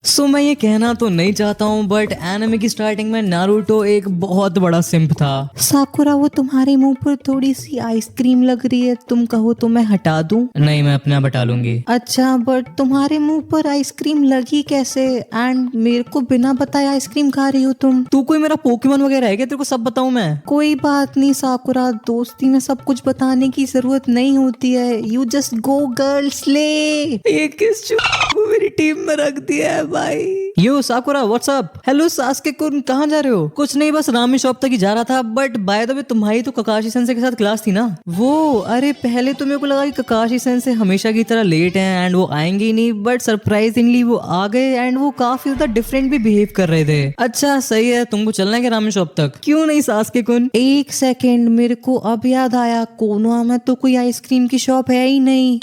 मैं ये कहना तो नहीं चाहता हूँ बट एनिमे की स्टार्टिंग में नारुतो एक बहुत बड़ा सिंप था। साकुरा, वो तुम्हारे मुंह पर थोड़ी सी आइसक्रीम लग रही है, तुम कहो तो मैं हटा दूं? नहीं, मैं अपने आप हटा लूंगी। अच्छा, बट तुम्हारे मुंह पर आइसक्रीम लगी कैसे? एंड मेरे को बिना बताए आइसक्रीम खा रही हो तुम? तू कोई मेरा पोकेमोन वगैरह है क्या? तेरे को सब बताऊं मैं? कोई बात नहीं साकुरा, दोस्ती में सब कुछ बताने की जरूरत नहीं होती है। You just go girl slay. ये किस को मेरी टीम में रख दिया है भाई। यो साकुरा, व्हाट्सअप। हेलो सास्के कुन, कहाँ जा रहे हो? कुछ नहीं, बस रामी शॉप तक ही जा रहा था। बट बाय द वे तुम्हारी तो ककाशी सेंसे के साथ क्लास थी ना? वो अरे पहले तो मेरे को लगा कि ककाशी सेंसे हमेशा की तरह लेट हैं एंड वो आएंगे ही नहीं, बट सरप्राइजिंगली वो आ गए एंड वो काफी ज्यादा डिफरेंट भी बिहेव कर रहे थे। अच्छा सही है, तुमको चलना है क्या रामी शॉप तक? क्यों नहीं सास्के कुन? एक सेकेंड, मेरे को अब याद आया, कोनोहा में तो कोई आइसक्रीम की शॉप है ही नहीं।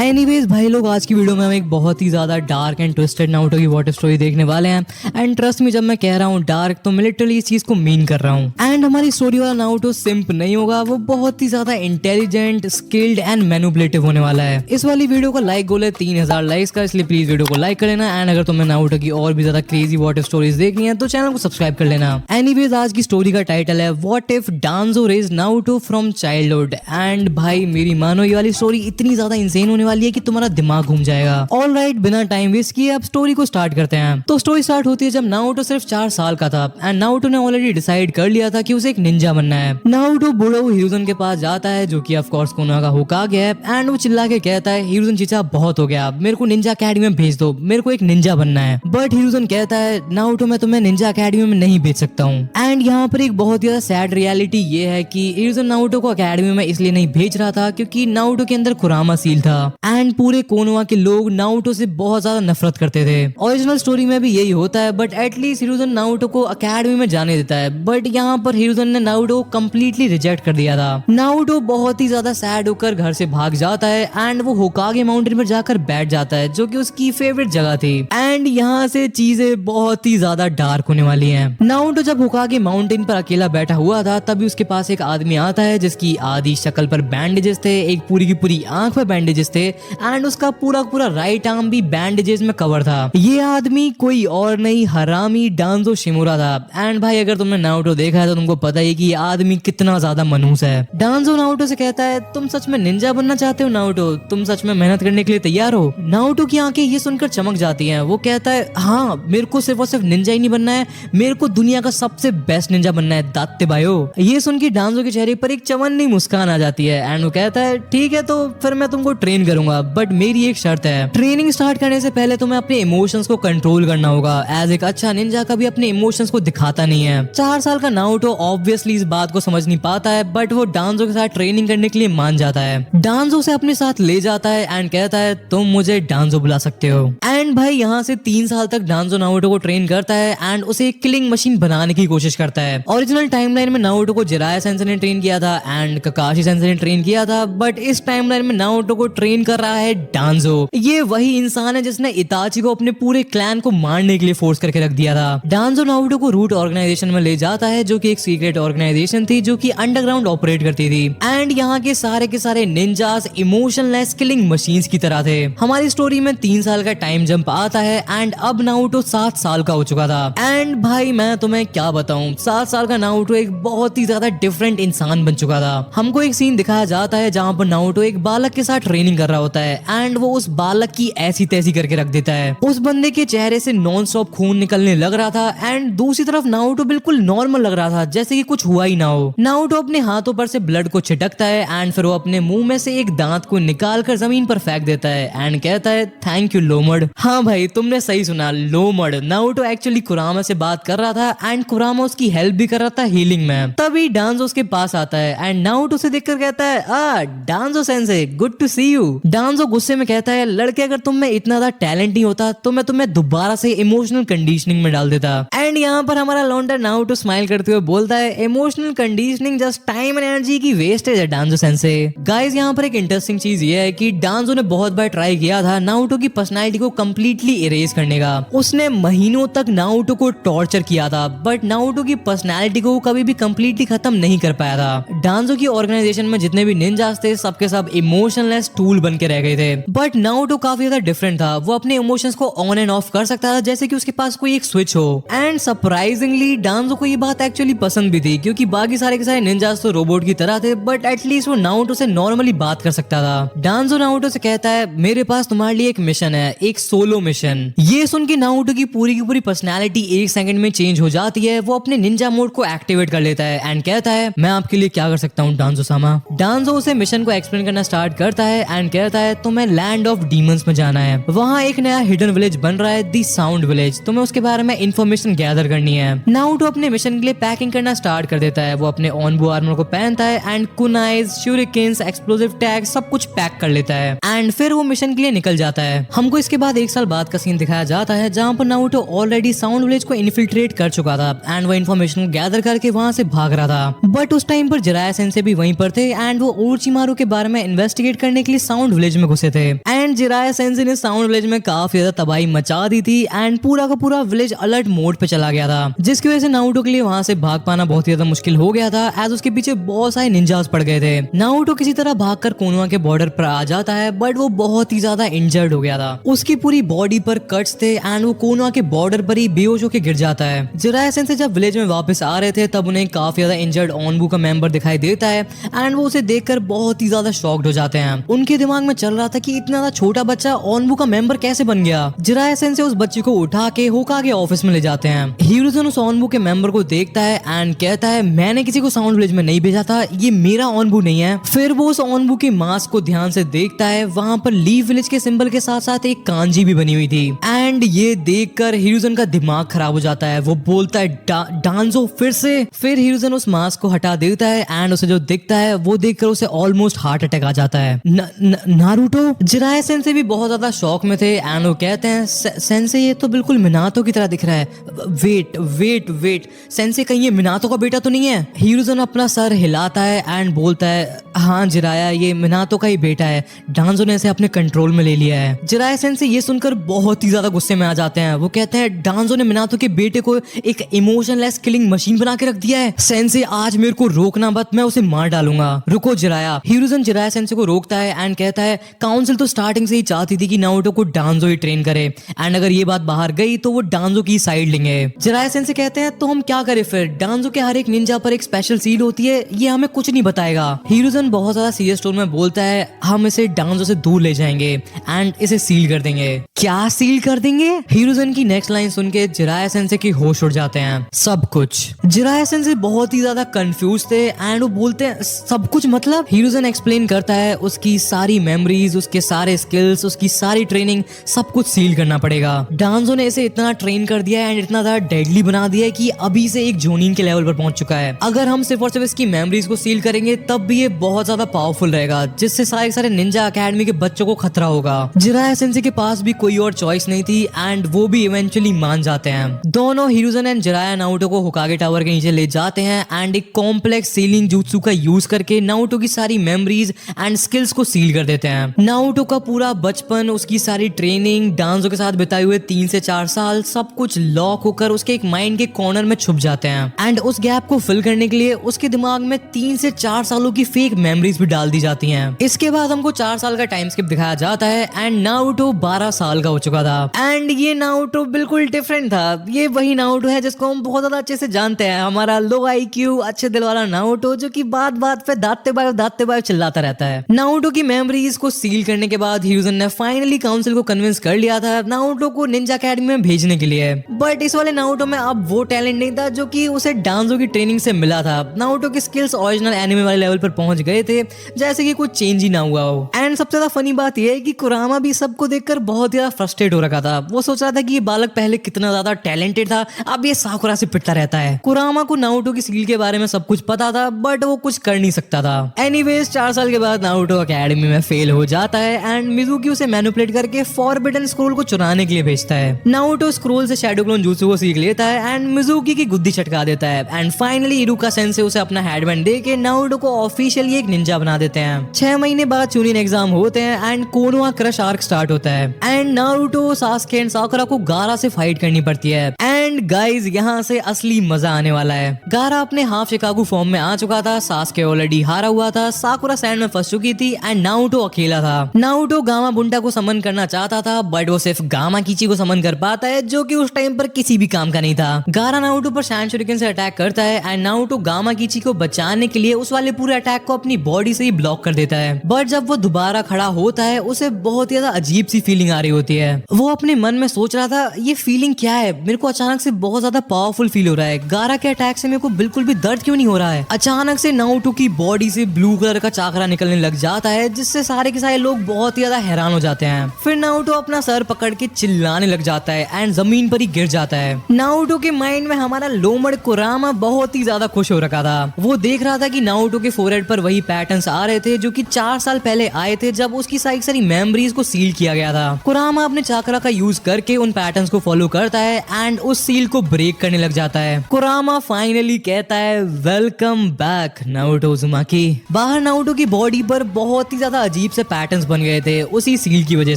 एनीवेज भाई लोग, आज की वीडियो में हम एक बहुत ही ज्यादा डार्क एंड ट्विस्टेड नारुतो की वॉट स्टोरी देखने वाले हैं। एंड ट्रस्ट मी, जब मैं कह रहा हूँ डार्क तो मैं लिटरली इस चीज को मीन कर रहा हूँ। एंड हमारी स्टोरी वाला नारुतो सिंप नहीं होगा, वो बहुत ही ज्यादा इंटेलिजेंट, स्किल्ड एंड मैनिपुलेटिव होने वाला है। इस वाली वीडियो का लाइक गोल है 3000 लाइक्स का, इसलिए प्लीज वीडियो को लाइक कर लेना। एंड अगर तुम्हें नारुतो की और भी ज्यादा क्रेजी वॉट स्टोरीज देखनी है तो चैनल को सब्सक्राइब कर लेना। एनीवेज आज की स्टोरी का टाइटल है what if Danzo raise Naruto from childhood. And भाई मेरी मानो, ये वाली स्टोरी इतनी ज्यादा इंसेन होने वाली है कि तुम्हारा दिमाग घूम जाएगा। ऑलराइट, बिना टाइम वेस्ट किए अब स्टोरी को स्टार्ट करते हैं। तो स्टोरी स्टार्ट होती है जब नारुतो सिर्फ 4 साल का था एंड नारुतो ने ऑलरेडी डिसाइड कर लिया था कि उसे एक निंजा बनना है। नारुतो बूढ़ो हिरुज़न के पास जाता है, जो कि ऑफ कोर्स कोनोहा का होकागे है। एंड वो चिल्ला के कहता है, हिरुज़न चीचा बहुत हो गया, मेरे को निंजा अकेडमी में भेज दो, मेरे को एक निंजा बनना है। बट हिरुज़न कहता है, नारुतो मैं तुम्हें निंजा अकेडमी में नहीं भेज सकता हूँ। एंड यहाँ पर एक बहुत ज्यादा सैड रियलिटी ये है कि हिरुज़न नारुतो को अकेडमी में इसलिए नहीं भेज रहा था क्योंकि नारुतो के अंदर कुरामा सील था एंड पूरे कोनोहा के लोग नारुतो से बहुत ज्यादा नफरत करते थे। ओरिजिनल स्टोरी में भी यही होता है, बट एटलीस्ट हिरुज़न नारुतो को अकेडमी में जाने देता है। बट यहाँ पर हिरुज़न ने नारुतो को कंप्लीटली रिजेक्ट कर दिया था। नारुतो बहुत ही ज्यादा सैड होकर घर से भाग जाता है एंड वो होकागे माउंटेन पर जाकर बैठ जाता है, जो कि उसकी फेवरेट जगह थी। एंड यहाँ से चीजें बहुत ही ज्यादा डार्क होने वाली हैं। नारुतो जब होकागे माउंटेन पर अकेला बैठा हुआ था तभी उसके पास एक आदमी आता है जिसकी आधी शक्ल पर बैंडेजेस थे, एक पूरी की पूरी आंख पर बैंडेजेस थे एंड उसका पूरा पूरा राइट आर्म भी बैंडेजेस में कवर था। ये आदमी कोई और नहीं, हरामी डांजो शिमुरा था। एंड भाई अगर तुमने नारुतो देखा है तो तुमको पता है कि ये आदमी कितना ज्यादा मनहूस है। डांजो नारुतो से कहता है, तुम सच में निंजा बनना चाहते हो नारुतो? तुम सच में मेहनत करने के लिए तैयार हो? नारुतो की आंखें ये सुनकर चमक जाती हैं। वो कहता है, हाँ मेरे को सिर्फ और सिर्फ निंजा ही नहीं बनना है, मेरे को दुनिया का सबसे बेस्ट निंजा बनना है दात्ते भाइयों। ये सुन के डांजो के चेहरे पर एक चवन्नी मुस्कान आ जाती है एंड वो कहता है, ठीक है तो फिर मैं तुमको ट्रेन करूंगा, बट मेरी एक शर्त है। ट्रेनिंग स्टार्ट करने से पहले तुम्हें अपने इमोशंस को कंट्रोल करना होगा। एज एक अच्छा निंजा कभी अपने इमोशंस को दिखाता नहीं है। 4 साल का नारुतो ऑब्वियसली इस बात को समझ नहीं पाता है, बट वो डांजो के साथ ट्रेनिंग करने के लिए मान जाता है। डांजो से अपने साथ ले जाता है एंड कहता है, तुम मुझे डांजो बुला सकते हो। एंड भाई यहाँ से 3 साल तक डांजो नारुतो को ट्रेन करता है एंड उसे एक किलिंग मशीन बनाने की कोशिश करता है। ओरिजिनल टाइमलाइन में नारुतो को जिराया सेंसे ने ट्रेन किया था एंड ककाशी सेंसे ने ट्रेन किया था, बट इस टाइमलाइन में नारुतो को ट्रेन कर रहा है डांजो। ये वही इंसान है जिसने इताची को अपने पूरे क्लैन को मारने के लिए फोर्स करके रख दिया था। डांजो नारुतो को रूट ऑर्गेनाइजेशन में ले जाता है, जो कि एक सीक्रेट ऑर्गेनाइजेशन थी जो कि अंडरग्राउंड ऑपरेट करती थी। एंड यहाँ के सारे निंजास इमोशनलेस किलिंग मशीन्स की तरह थे। हमारी स्टोरी में 3 साल का टाइम जंप आता है एंड अब नारुतो 7 साल का हो चुका था। एंड भाई मैं तुम्हें क्या बताऊं, 7 साल का नारुतो एक बहुत ही ज्यादा डिफरेंट इंसान बन चुका था। हमको एक सीन दिखाया जाता है जहाँ पर नारुतो एक बालक के साथ ट्रेनिंग कर रहा होता है एंड वो उस बालक की ऐसी तैसी करके रख देता है। उस बंदे के चेहरे से नॉन स्टॉप खून निकलने लग रहा था एंड दूसरी तरफ नारुतो बिल्कुल नॉर्मल लग रहा था, जैसे कि कुछ हुआ ही ना हो। नारुतो अपने हाथों पर से ब्लड को छिटकता है एंड फिर वो अपने मुंह में से एक दांत को निकाल कर जमीन पर फेंक देता है एंड कहता है, थैंक यू लोमड़। हाँ भाई तुमने सही सुना, लोमड़। नारुतो एक्चुअली कुरामा से बात कर रहा था एंड कुरामा उसकी हेल्प भी कर रहा था हीलिंग में। तभी डांजो उसके पास आता है एंड नारुतो से देखकर कहता है, Danzo sensei good to see you. Danzo गुस्से में कहता है, लड़के अगर तुम में इतना ज्यादा टैलेंट नहीं होता तो मैं तुम्हें दोबारा से इमोशनल कंडीशनिंग में डाल देता। एंड यहाँ पर हमारा लौंडा नारुतो स्माइल करते हुए बोलता है, emotional conditioning just time and energy की वेस्टेज है डांजो सेंसे। गाइस यहाँ पर एक इंटरेस्टिंग चीज ये है कि डांजो ने बहुत बार ट्राई किया था नारुतो की पर्सनालिटी को कंप्लीटली इरेज करने का। उसने महीनों तक नारुतो को टॉर्चर किया था, बट नारुतो की पर्सनालिटी को कभी भी कंप्लीटली खत्म नहीं कर पाया था। डांजो की ऑर्गेनाइजेशन में जितने भी निंजास थे सबके सब इमोशनलेस टूल बन के रह गए थे। बट नारुतो काफी ज्यादा डिफरेंट था, वो अपने इमोशंस को ऑन एंड ऑफ कर सकता था जैसे कि उसके पास कोई एक स्विच हो। एंड सरप्राइजिंगली डांजो को ये बात एक्चुअली पसंद भी थी, क्योंकि बाकी सारे के सारे निंजास तो रोबोट की तरह थे, बट एटलीस्ट वो नारुतो से नॉर्मली बात कर सकता था। डांजो नारुतो से कहता है मेरे पास तुम्हारे लिए एक मिशन है, एक सोलो मिशन। ये सुन के नारुतो की पूरी पर्सनैलिटी एक सेकंड में चेंज हो जाती है। वो अपने निंजा मोड को एक्टिवेट कर लेता है एंड कहता है मैं आपके लिए क्या कर सकता हूँ डांजो सामा। डांजो उसे मिशन को एक्सप्लेन करना स्टार्ट करता है एंड कहता है तुम्हें लैंड ऑफ डीमंस में जाना है, वहाँ एक नया हिडन विलेज बन रहा है, दी साउंड विलेज, तुम्हें उसके बारे में इंफॉर्मेशन गैदर करनी है। नारुतो अपने मिशन के लिए पैकिंग करना स्टार्ट कर देता है। वो अपने ऑनबो आर्मर को पहनता है एंड कुनाइज, शूरिकेन्स, एक्सप्लोसिव टैग सब कुछ पैक कर लेता है एंड फिर वो मिशन के लिए निकल जाता है। हमको इसके बाद 1 साल बाद का सीन दिखाया जाता है जहाँ पर नारुतो ऑलरेडी साउंड विलेज को इन्फिल्ट्रेट कर चुका था एंड वो इन्फॉर्मेशन गैदर करके वहाँ से भाग रहा था। बट उस टाइम पर जिराया सेंसे भी वहीं पर थे एंड वो ओरोचिमारू के बारे में इन्वेस्टिगेट करने के लिए साउंड विलेज में घुसे थे एंड जिराया सेंसे ने साउंड विलेज में काफी ज्यादा तबाही मचा दी थी एंड पूरा का पूरा विलेज अलर्ट मोड पे चला गया था, जिसकी वजह से नारुतो के लिए वहाँ से भाग पाना बहुत ही ज्यादा मुश्किल हो गया था एज उसके पीछे बहुत सारे निंजास पड़ गए थे। नारुतो किसी तरह भागकर कोनोहा के बॉर्डर पर आ जाता है बट वो बहुत ही ज्यादा इंजर्ड हो गया था, उसकी पूरी बॉडी पर कट्स थे एंड वो कोनोहा के बॉर्डर पर ही बेहोश होकर गिर जाता है। जिराया सेंसे जब विलेज में वापस आ रहे थे तब उन्हें काफी ज्यादा इंजर्ड ऑनबू का मेंबर दिखाई देता है एंड वो उसे देखकर बहुत ही ज्यादा शॉक्ड हो जाते हैं। उनके दिमाग में चल रहा था कि इतना ज्यादा छोटा बच्चा ऑनबू का मेंबर कैसे बन गया। जिराया सेंसे उस बच्चे को उठा के होकागे ऑफिस में ले जाते हैं। हिरुzen उस ऑनबू के मेंबर को देखता है एंड कहता है मैंने किसी को साउंड विलेज में नहीं भेजा था, ये मेरा ऑनबू नहीं है। फिर वो उस ऑनबू की मास्क को ध्यान से देखता है, वहां पर लीव विलेज के सिंबल के साथ साथ एक कांजी भी बनी हुई थी एंड ये देखकर हिरुzen का दिमाग खराब हो जाता है। वो बोलता है डांजो फिर से। फिर हिरुzen उस मास्क को हटा देता है एंड उसे जो दिखता है वो देखकर उसे ऑलमोस्ट हार्ट अटैक आ जाता है। नारुतो। जिराया सेंसे भी बहुत ज्यादा शॉक में थे एंड वो कहते हैं सेंसे ये तो बिल्कुल मिनातो की तरह दिख रहा है। वेट सेंसे कहीं ये मिनातो का बेटा तो नहीं है? हिरुzen अपना सर हिलाता है एंड बोलता है हाँ जिराया ये मिनातो का ही बेटा है, डांजो ने इसे अपने कंट्रोल में ले लिया है। जिराया सेंसे ये सुनकर बहुत ही ज्यादा गुस्से में आ जाते हैं। वो कहते हैं डांजो ने मिनातो के बेटे को एक इमोशनलेस किलिंग मशीन बना के रख दिया है। सेंसे आज मेरे को रोकना मत, मैं उसे मार डालूंगा। रुको जिराया। हिरुzen जिराया सेंसे को रोकता है एंड कहता है काउंसिल तो स्टार्टिंग से ही चाहती थी कि नारुतो को डांजो ही ट्रेन करे एंड अगर ये बात बाहर गई तो वो डांजो की साइड लेंगे। जिराया सेंसे कहते हैं तो हम क्या करें फिर? डांजो के हर एक निंजा पर एक स्पेशल सील होती है, ये हमें कुछ नहीं बताएगा। हिरुzen बहुत ज्यादा सीरियस टोन में बोलता है हम इसे डांजो से दूर ले जाएंगे एंड इसे सील कर देंगे। क्या सील कर देंगे? हिरुzen की नेक्स्ट लाइन सुन के जिराया सेंसे की होश उड़ जाते हैं। सब कुछ। जिराया सेंसे बहुत ही ज्यादा कंफ्यूज थे एंड वो बोलते हैं सब कुछ मतलब? हिरुzen एक्सप्लेन करता है उसकी सारी मेमोरीज, उसके सारे स्किल्स, उसकी सारी ट्रेनिंग सब कुछ सील करना पड़ेगा। डांजो ने इसे इतना ट्रेन कर दिया है एंड इतना ज्यादा डेडली बना दिया है कि अभी से एक जोनिन के लेवल पर पहुंच चुका है। अगर हम सिर्फ और सिर्फ इसकी मेमोरीज को सील करेंगे तब भी ये बहुत ज्यादा पावरफुल रहेगा, जिससे सारे निंजा अकेडमी के बच्चों को खतरा होगा। जिराया सेंसे के पास भी कोई और चॉइस नहीं थी एंड वो भी इवेंचुअली मान जाते हैं। दोनों हिरुzen एंड जिराया नारुतो को होकागे टावर के नीचे ले जाते हैं एंड एक कॉम्प्लेक्स सीलिंग jutsu का यूज करके नारुतो की सारी मेमोरीज एंड स्किल्स को सील कर देते हैं। नारुतो का पूरा बचपन, उसकी सारी ट्रेनिंग, डांजो के साथ बिताए हुए 3 से 4 साल सब कुछ लॉक होकर उसके एक माइंड के कॉर्नर में छुप जाते हैं एंड उस गैप को फिल करने के लिए उसके दिमाग में 3 से 4 सालों की फेक मेमोरीज भी डाल दी जाती हैं। इसके बाद हमको 4 साल का टाइम स्किप दिखाया जाता है एंड नारुतो 12 साल का हो चुका था एंड ये नारुतो बिल्कुल डिफरेंट था। ये वही नारुतो है जिसको हम बहुत ज्यादा अच्छे से जानते हैं, हमारा लो IQ अच्छे दिल वाला नारुतो जो कि बात पे दांतते बाय चिल्लाता रहता है। नारुतो की मेमोरीज को सील करने के बाद हिरुzen ने फाइनली काउंसिल को कन्विंस कर लिया था नारुतो को निंजा अकेडमी में भेजने के लिए। बट इस वाले नारुतो में अब वो टैलेंट नहीं था जो कि उसे डांजो की ट्रेनिंग से मिला था। नारुतो की स्किल्स ओरिजिनल एनिमे वाले लेवल पर पहुंच गए थे, जैसे कि कुछ चेंज ही ना हुआ हो। एंड सबसे ज्यादा फनी बात यह है कि कुरामा भी सबको देखकर बहुत ज्यादा फ्रस्ट्रेट हो रखा था। वो सोच रहा था कि ये बालक पहले कितना ज्यादा टैलेंटेड था, अब ये साकुरा से पिटता रहता है। कुरामा को नारुतो की सील के बारे में सब कुछ पता था बट वो कुछ कर नहीं सकता था। एनीवेज 4 साल के बाद नारुतो अकेडमी में फेल हो जाता है एंड मिजुकी उसे मैनिपुलेट करके फॉरबिडन स्क्रोल को चुराने के लिए भेजता है। नारुतो स्क्रोल से शैडो क्लोन jutsu को सीख लेता है एंड मिजुकी की गुद्दी चटका देता है एंड फाइनली इरुका सेंसे उसे अपना हेडबैंड देके नारुतो को ऑफिशियली एक निंजा बना देते हैं। 6 महीने बाद चुनिन एग्जाम होते हैं and Konoha crush arc start होता है एंड नारुतो, सासुके एंड साकुरा को गारा से फाइट करनी पड़ती है एंड एंड गाइज यहाँ से असली मजा आने वाला है। गारा अपने हाफ शिकागो फॉर्म में आ चुका था, सास्के ऑलरेडी हारा हुआ था, साकुरा सैंड में फंस चुकी थी एंड नारुतो अकेला था। नारुतो गामा बुंटा को समन करना चाहता था बट वो सिर्फ गामा कीची को समन कर पाता है जो कि उस टाइम पर किसी भी काम का नहीं था। गारा नारुतो पर सैंड शuriken से अटैक करता है एंड नारुतो गामा कीची को बचाने के लिए उस वाले पूरे अटैक को अपनी बॉडी से ही ब्लॉक कर देता है। बट जब वो दोबारा खड़ा होता है उसे बहुत ज्यादा अजीब सी फीलिंग आ रही होती है। वो अपने मन में सोच रहा था ये फीलिंग क्या है, मेरे को अचानक से बहुत ज्यादा पावरफुल फील हो रहा है। गारा के अटैक से मेरे को बिल्कुल भी दर्द क्यों नहीं हो रहा है। अचानक से नारुतो की बॉडी से ब्लू कलर का चाकरा निकलने लग जाता है जिससे सारे के सारे लोग बहुत ही ज्यादा हैरान हो जाते हैं। फिर नारुतो अपना सर पकड़ के चिल्लाने लग जाता है एंड जमीन पर ही गिर जाता है। नारुतो के माइंड में हमारा लोमड़ कुरामा बहुत ही ज्यादा खुश हो रखा था। वो देख रहा था कि नारुतो के फोरहेड पर वही पैटर्न्स आ रहे थे जो कि 4 साल पहले आए थे जब उसकी सारी मेमोरीज को सील किया गया था। कुरामा अपने चाकरा का यूज करके उन पैटर्न्स को फॉलो करता है एंड उस सील को ब्रेक करने लग जाता है। कुरामा फाइनली कहता है वेलकम बैक नारुतो उज़ुमाकी। बाहर नारुतो की बॉडी पर बहुत ही ज्यादा अजीब से पैटर्न्स बन गए थे उसी सील की वजह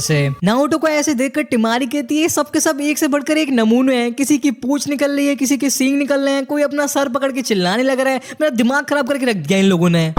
से। नारुतो को ऐसे देखकर टिमारी कहती है सब के सब एक से बढ़कर एक नमूने हैं, किसी की पूंछ निकल रही है, किसी के सींग निकल रहे हैं, कोई अपना सर पकड़ के चिल्लाने लग रहा है। मेरा दिमाग खराब करके रख दिया इन लोगों ने।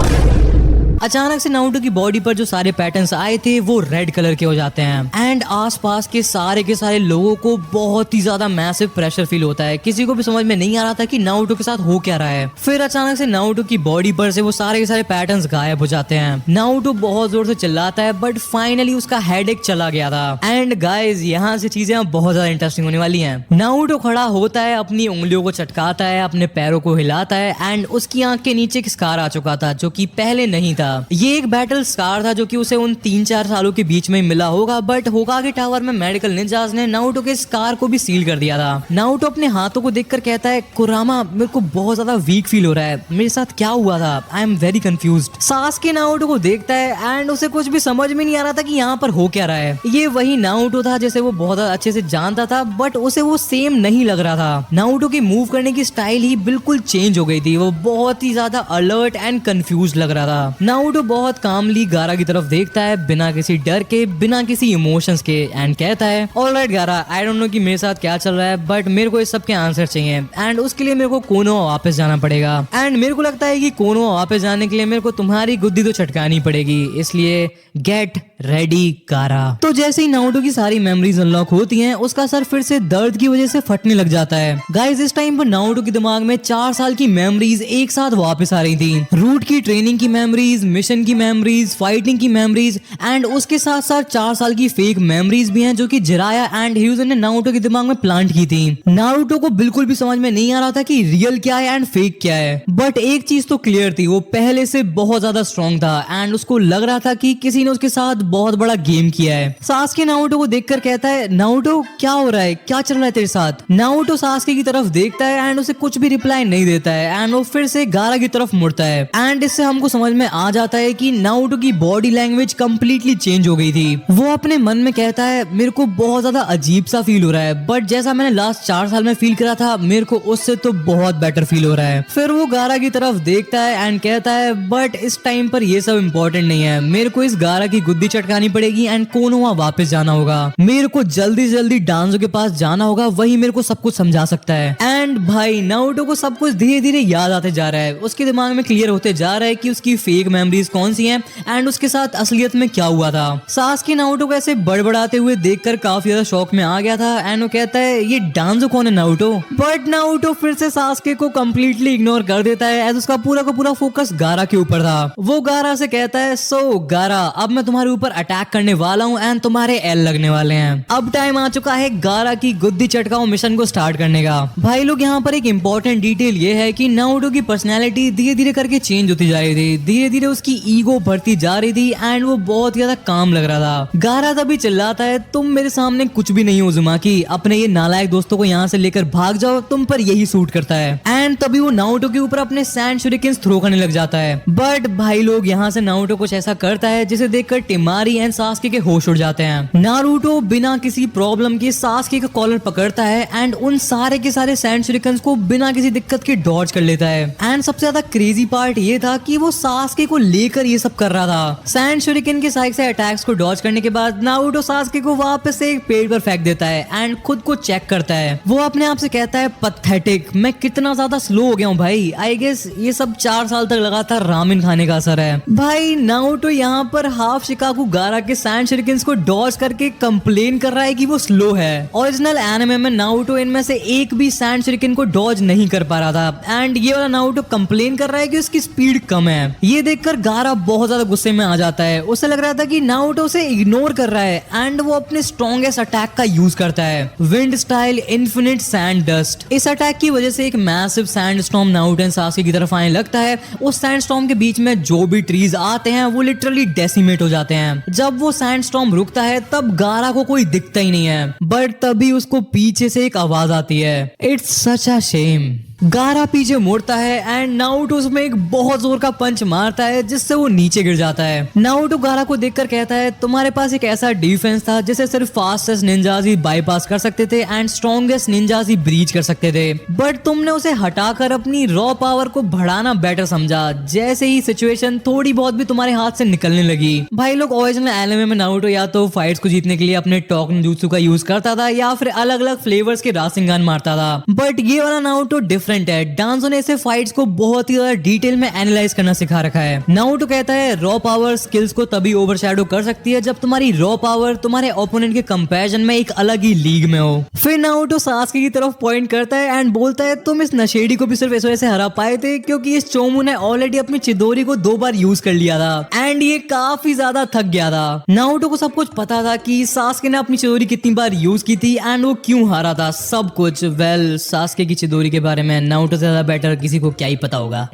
अचानक से नारुतो की बॉडी पर जो सारे पैटर्न्स आए थे वो रेड कलर के हो जाते हैं एंड आसपास के सारे लोगों को बहुत ही ज्यादा मैसिव प्रेशर फील होता है। किसी को भी समझ में नहीं आ रहा था कि नारुतो के साथ हो क्या रहा है। फिर अचानक से नारुतो की बॉडी पर से वो सारे के सारे पैटर्न्स गायब हो जाते हैं। नारुतो बहुत जोर से चिल्लाता है बट फाइनली उसका हेडेक चला गया था। एंड गाइज यहाँ से चीजें बहुत ज्यादा इंटरेस्टिंग होने वाली हैं। नारुतो खड़ा होता है, अपनी उंगलियों को चटकाता है, अपने पैरों को हिलाता है एंड उसकी आंख के नीचे एक स्कार आ चुका था जो कि पहले नहीं था। ये एक बैटल स्कार था जो कि उसे उन 3-4 सालों के बीच में मिला होगा बट होकागे टावर में मेडिकल निंजास ने नारुतो के स्कार को भी सील कर दिया था। नारुतो अपने हाथों को देखकर कहता है कुरामा मेरे को बहुत ज्यादा वीक फील हो रहा है, मेरे साथ क्या हुआ था, I am very confused. Sasuke Naruto को देखता है एंड उसे कुछ भी समझ में नहीं आ रहा था कि यहाँ पर हो क्या रहा है। ये वही नारुतो था जैसे वो बहुत अच्छे से जानता था बट उसे वो सेम नहीं लग रहा था। नारुतो की मूव करने की स्टाइल ही बिल्कुल चेंज हो गई थी। वो बहुत ही ज्यादा अलर्ट एंड कंफ्यूज लग रहा था। नारुतो बहुत कामली गारा की तरफ देखता है बिना किसी डर के, बिना किसी इमोशंस के एंड कहता है ऑलराइट गारा, आई डोंट नो कि मेरे साथ क्या चल रहा है बट मेरे को इस सब के आंसर चाहिए एंड उसके लिए मेरे को कोनोहा वापस जाना पड़ेगा एंड मेरे को लगता है कि कोनोहा वापस जाने के लिए मेरे को तुम्हारी गुद्दी तो छटकानी पड़ेगी, इसलिए गेट रेडी गारा। तो जैसे ही नारुतो की सारी मेमोरीज अनलॉक होती हैं उसका सर फिर से दर्द की वजह से फटने लग जाता है। गाइस इस टाइम पर नारुतो के दिमाग में 4 साल की मेमोरीज एक साथ वापस आ रही थी। रूट की ट्रेनिंग की मेमोरीज, मिशन की मेमोरीज, फाइटिंग की मेमोरीज एंड उसके साथ साथ 4 साल की फेक मेमोरीज भी हैं जो कि जिराया एंड ह्यूजन ने नारुतो के दिमाग में प्लांट की थी। नारुतो को बिल्कुल भी समझ में नहीं आ रहा था कि रियल क्या है एंड फेक क्या है बट एक चीज तो क्लियर थी, वो पहले से बहुत ज्यादा स्ट्रॉन्ग था एंड उसको लग रहा था कि किसी ने उसके साथ बहुत बड़ा गेम किया है। सास्के नारुतो को देखकर कहता है नारुतो क्या हो रहा है, क्या चल रहा है तेरे साथ। नारुतो सास्के की तरफ देखता है एंड उसे कुछ भी रिप्लाई नहीं देता है एंड वो फिर से गारा की तरफ मुड़ता है एंड इससे हमको समझ में आ जाता है कि नारुतो की बॉडी लैंग्वेज कंप्लीटली चेंज हो गई थी। वो अपने मन में कहता है मेरे को बहुत ज्यादा अजीब सा फील हो रहा है बट जैसा मैंने लास्ट 4 साल में फील करा था मेरे को उससे तो बहुत बेटर फील हो रहा है। फिर वो गारा की तरफ देखता है एंड कहता है बट इस टाइम पर ये सब इम्पोर्टेंट नहीं है, मेरे को इस गारा की गुद्दी चटकानी पड़ेगी एंड कोनोहा वापस जाना होगा। मेरे को जल्दी से जल्दी डांजो के पास जाना होगा, वही मेरे को सब कुछ समझा सकता है। एंड भाई नारुतो को सब कुछ धीरे धीरे याद आते जा रहा है। उसके दिमाग में क्लियर होते जा रहा है कि उसकी फेक मेमोरीज कौन सी हैं एंड उसके साथ असलियत में क्या हुआ था। सास्के नारुतो को ऐसे बड़बड़ाते हुए देखकर काफी ज्यादा शौक में आ गया था एंड वो कहता है ये डांजो कौन है नारुतो। बट नारुतो फिर से सास्के को कंप्लीटली इग्नोर कर देता है एज उसका पूरा का पूरा फोकस गारा के ऊपर था। वो गारा से कहता है सो गारा अब मैं तुम्हारे ऊपर अटैक करने वाला हूँ एंड तुम्हारे एल लगने वाले हैं। अब टाइम आ चुका है गारा की गुद्दी चटकाओ मिशन को स्टार्ट करने का। भाई लोग यहाँ पर एक इंपॉर्टेंट डिटेल ये है कि नारुतो की पर्सनैलिटी धीरे धीरे करके चेंज होती जा रही थी। धीरे धीरे उसकी ईगो बढ़ती जा रही थी एंड वो बहुत ज्यादा काम लग रहा था। गारा तभी चिल्लाता है तुम मेरे सामने कुछ भी नहीं हो उज़ुमाकी, अपने ये नालायक दोस्तों को यहाँ से लेकर भाग जाओ, तुम पर यही सूट करता है। एंड तभी वो नारुतो के ऊपर अपने सैंड शूरिकेन्स थ्रो करने लग जाता है। बट भाई लोग यहाँ से नारुतो कुछ ऐसा करता है जिसे देखकर टेमारी एंड सास्के के होश उड़ जाते हैं। नारुतो बिना किसी प्रॉब्लम के सास्के का कॉलर पकड़ता है एंड उन सारे के सारे सैंड शूरिकेन्स को बिना किसी दिक्कत के डॉज कर लेता है। एंड सबसे ज्यादा क्रेजी पार्ट ये था कि वो सास्के को लेकर ये सब कर रहा था। सैंड शूरिकेन के साइड से अटैक्स को डॉज करने के बाद नारुतो सास्के को वापस से एक पेड़ पर फेंक देता है एंड खुद को चेक करता है। वो अपने आप से कहता है पैथेटिक, मैं कितना ज्यादा स्लो हो गया हूँ भाई। आई गेस ये सब 4 साल तक लगातार रामेन खाने का असर है। भाई नारुतो यहाँ पर हाफ शिकाकू गारा के सैंड शूरिकेन्स को डॉज करके कंप्लेन कर रहा है कि वो स्लो है। ओरिजिनल एनिमे में नारुतो इनमें से एक भी सैंड शूरिकेन को डॉज नहीं कर पा रहा था एंड ये वाला नारुतो कंप्लेन कर रहा है कि उसकी स्पीड कम है। ये देखकर गारा बहुत ज्यादा गुस्से में आ जाता है। उसे लग रहा था कि नारुतो उसे इग्नोर कर रहा है एंड वो अपने स्ट्रॉन्गेस्ट अटैक का यूज करता है, wind style infinite sand dust. इस अटैक की वजह से एक massive sand storm Naruto and Sasuke की तरफ आने लगता है। उस सैंड स्टॉर्म के बीच में जो भी ट्रीज आते हैं वो लिटरली डेसिमेट हो जाते हैं। जब वो सैंड स्टॉर्म रुकता है तब गारा को कोई दिखता ही नहीं है, बट तभी उसको पीछे से एक आवाज आती है, इट्स सच अ शेम। गारा पीछे मुड़ता है एंड नारुतो उसमें एक बहुत जोर का पंच मारता है जिससे वो नीचे गिर जाता है। नारुतो गारा को देखकर कहता है, तुम्हारे पास एक ऐसा डिफेंस था जिसे सिर्फ फास्टेस्ट निंजास ही बाईपास कर सकते थे and strongest ninjas he breach कर सकते थे, बट तुमने उसे हटाकर अपनी रॉ पावर को बढ़ाना बेटर समझा। जैसे ही सिचुएशन थोड़ी बहुत भी तुम्हारे हाथ से निकलने लगी। भाई लोग ओरिजिनल एनिमे में नारुतो या तो फाइट्स को जीतने के लिए अपने टोकन jutsu का यूज करता था या फिर अलग अलग फ्लेवर्स के रासेंगान मारता था, बट ये वाला नारुतो डिफरेंट है। डांजो ने ऐसे फाइट्स को बहुत ही ज्यादा डिटेल में एनालाइज करना सिखा रखा है। नारुतो कहता है रॉ पावर स्किल्स को तभी ओवरशैडो कर सकती है जब तुम्हारी रॉ पावर तुम्हारे ओपोनेंट के कंपैरिजन में एक अलग ही लीग में हो। फिर नारुतो सास्के की तरफ पॉइंट करता है एंड बोलता है, तुम इस नशेड़ी को भी सिर्फ इस वजह से हरा पाए थे क्योंकि इस चोमू ने ऑलरेडी अपनी चिदोरी को 2 बार यूज कर लिया था एंड ये काफी ज्यादा थक गया था। नारुतो को सब कुछ पता था कि सास्के ने अपनी चिदोरी कितनी बार यूज की थी एंड वो क्यों हारा था, सब कुछ। वेल सास्के की चिदोरी के बारे में नारुतो से ज्यादा बेटर किसी को क्या ही पता होगा।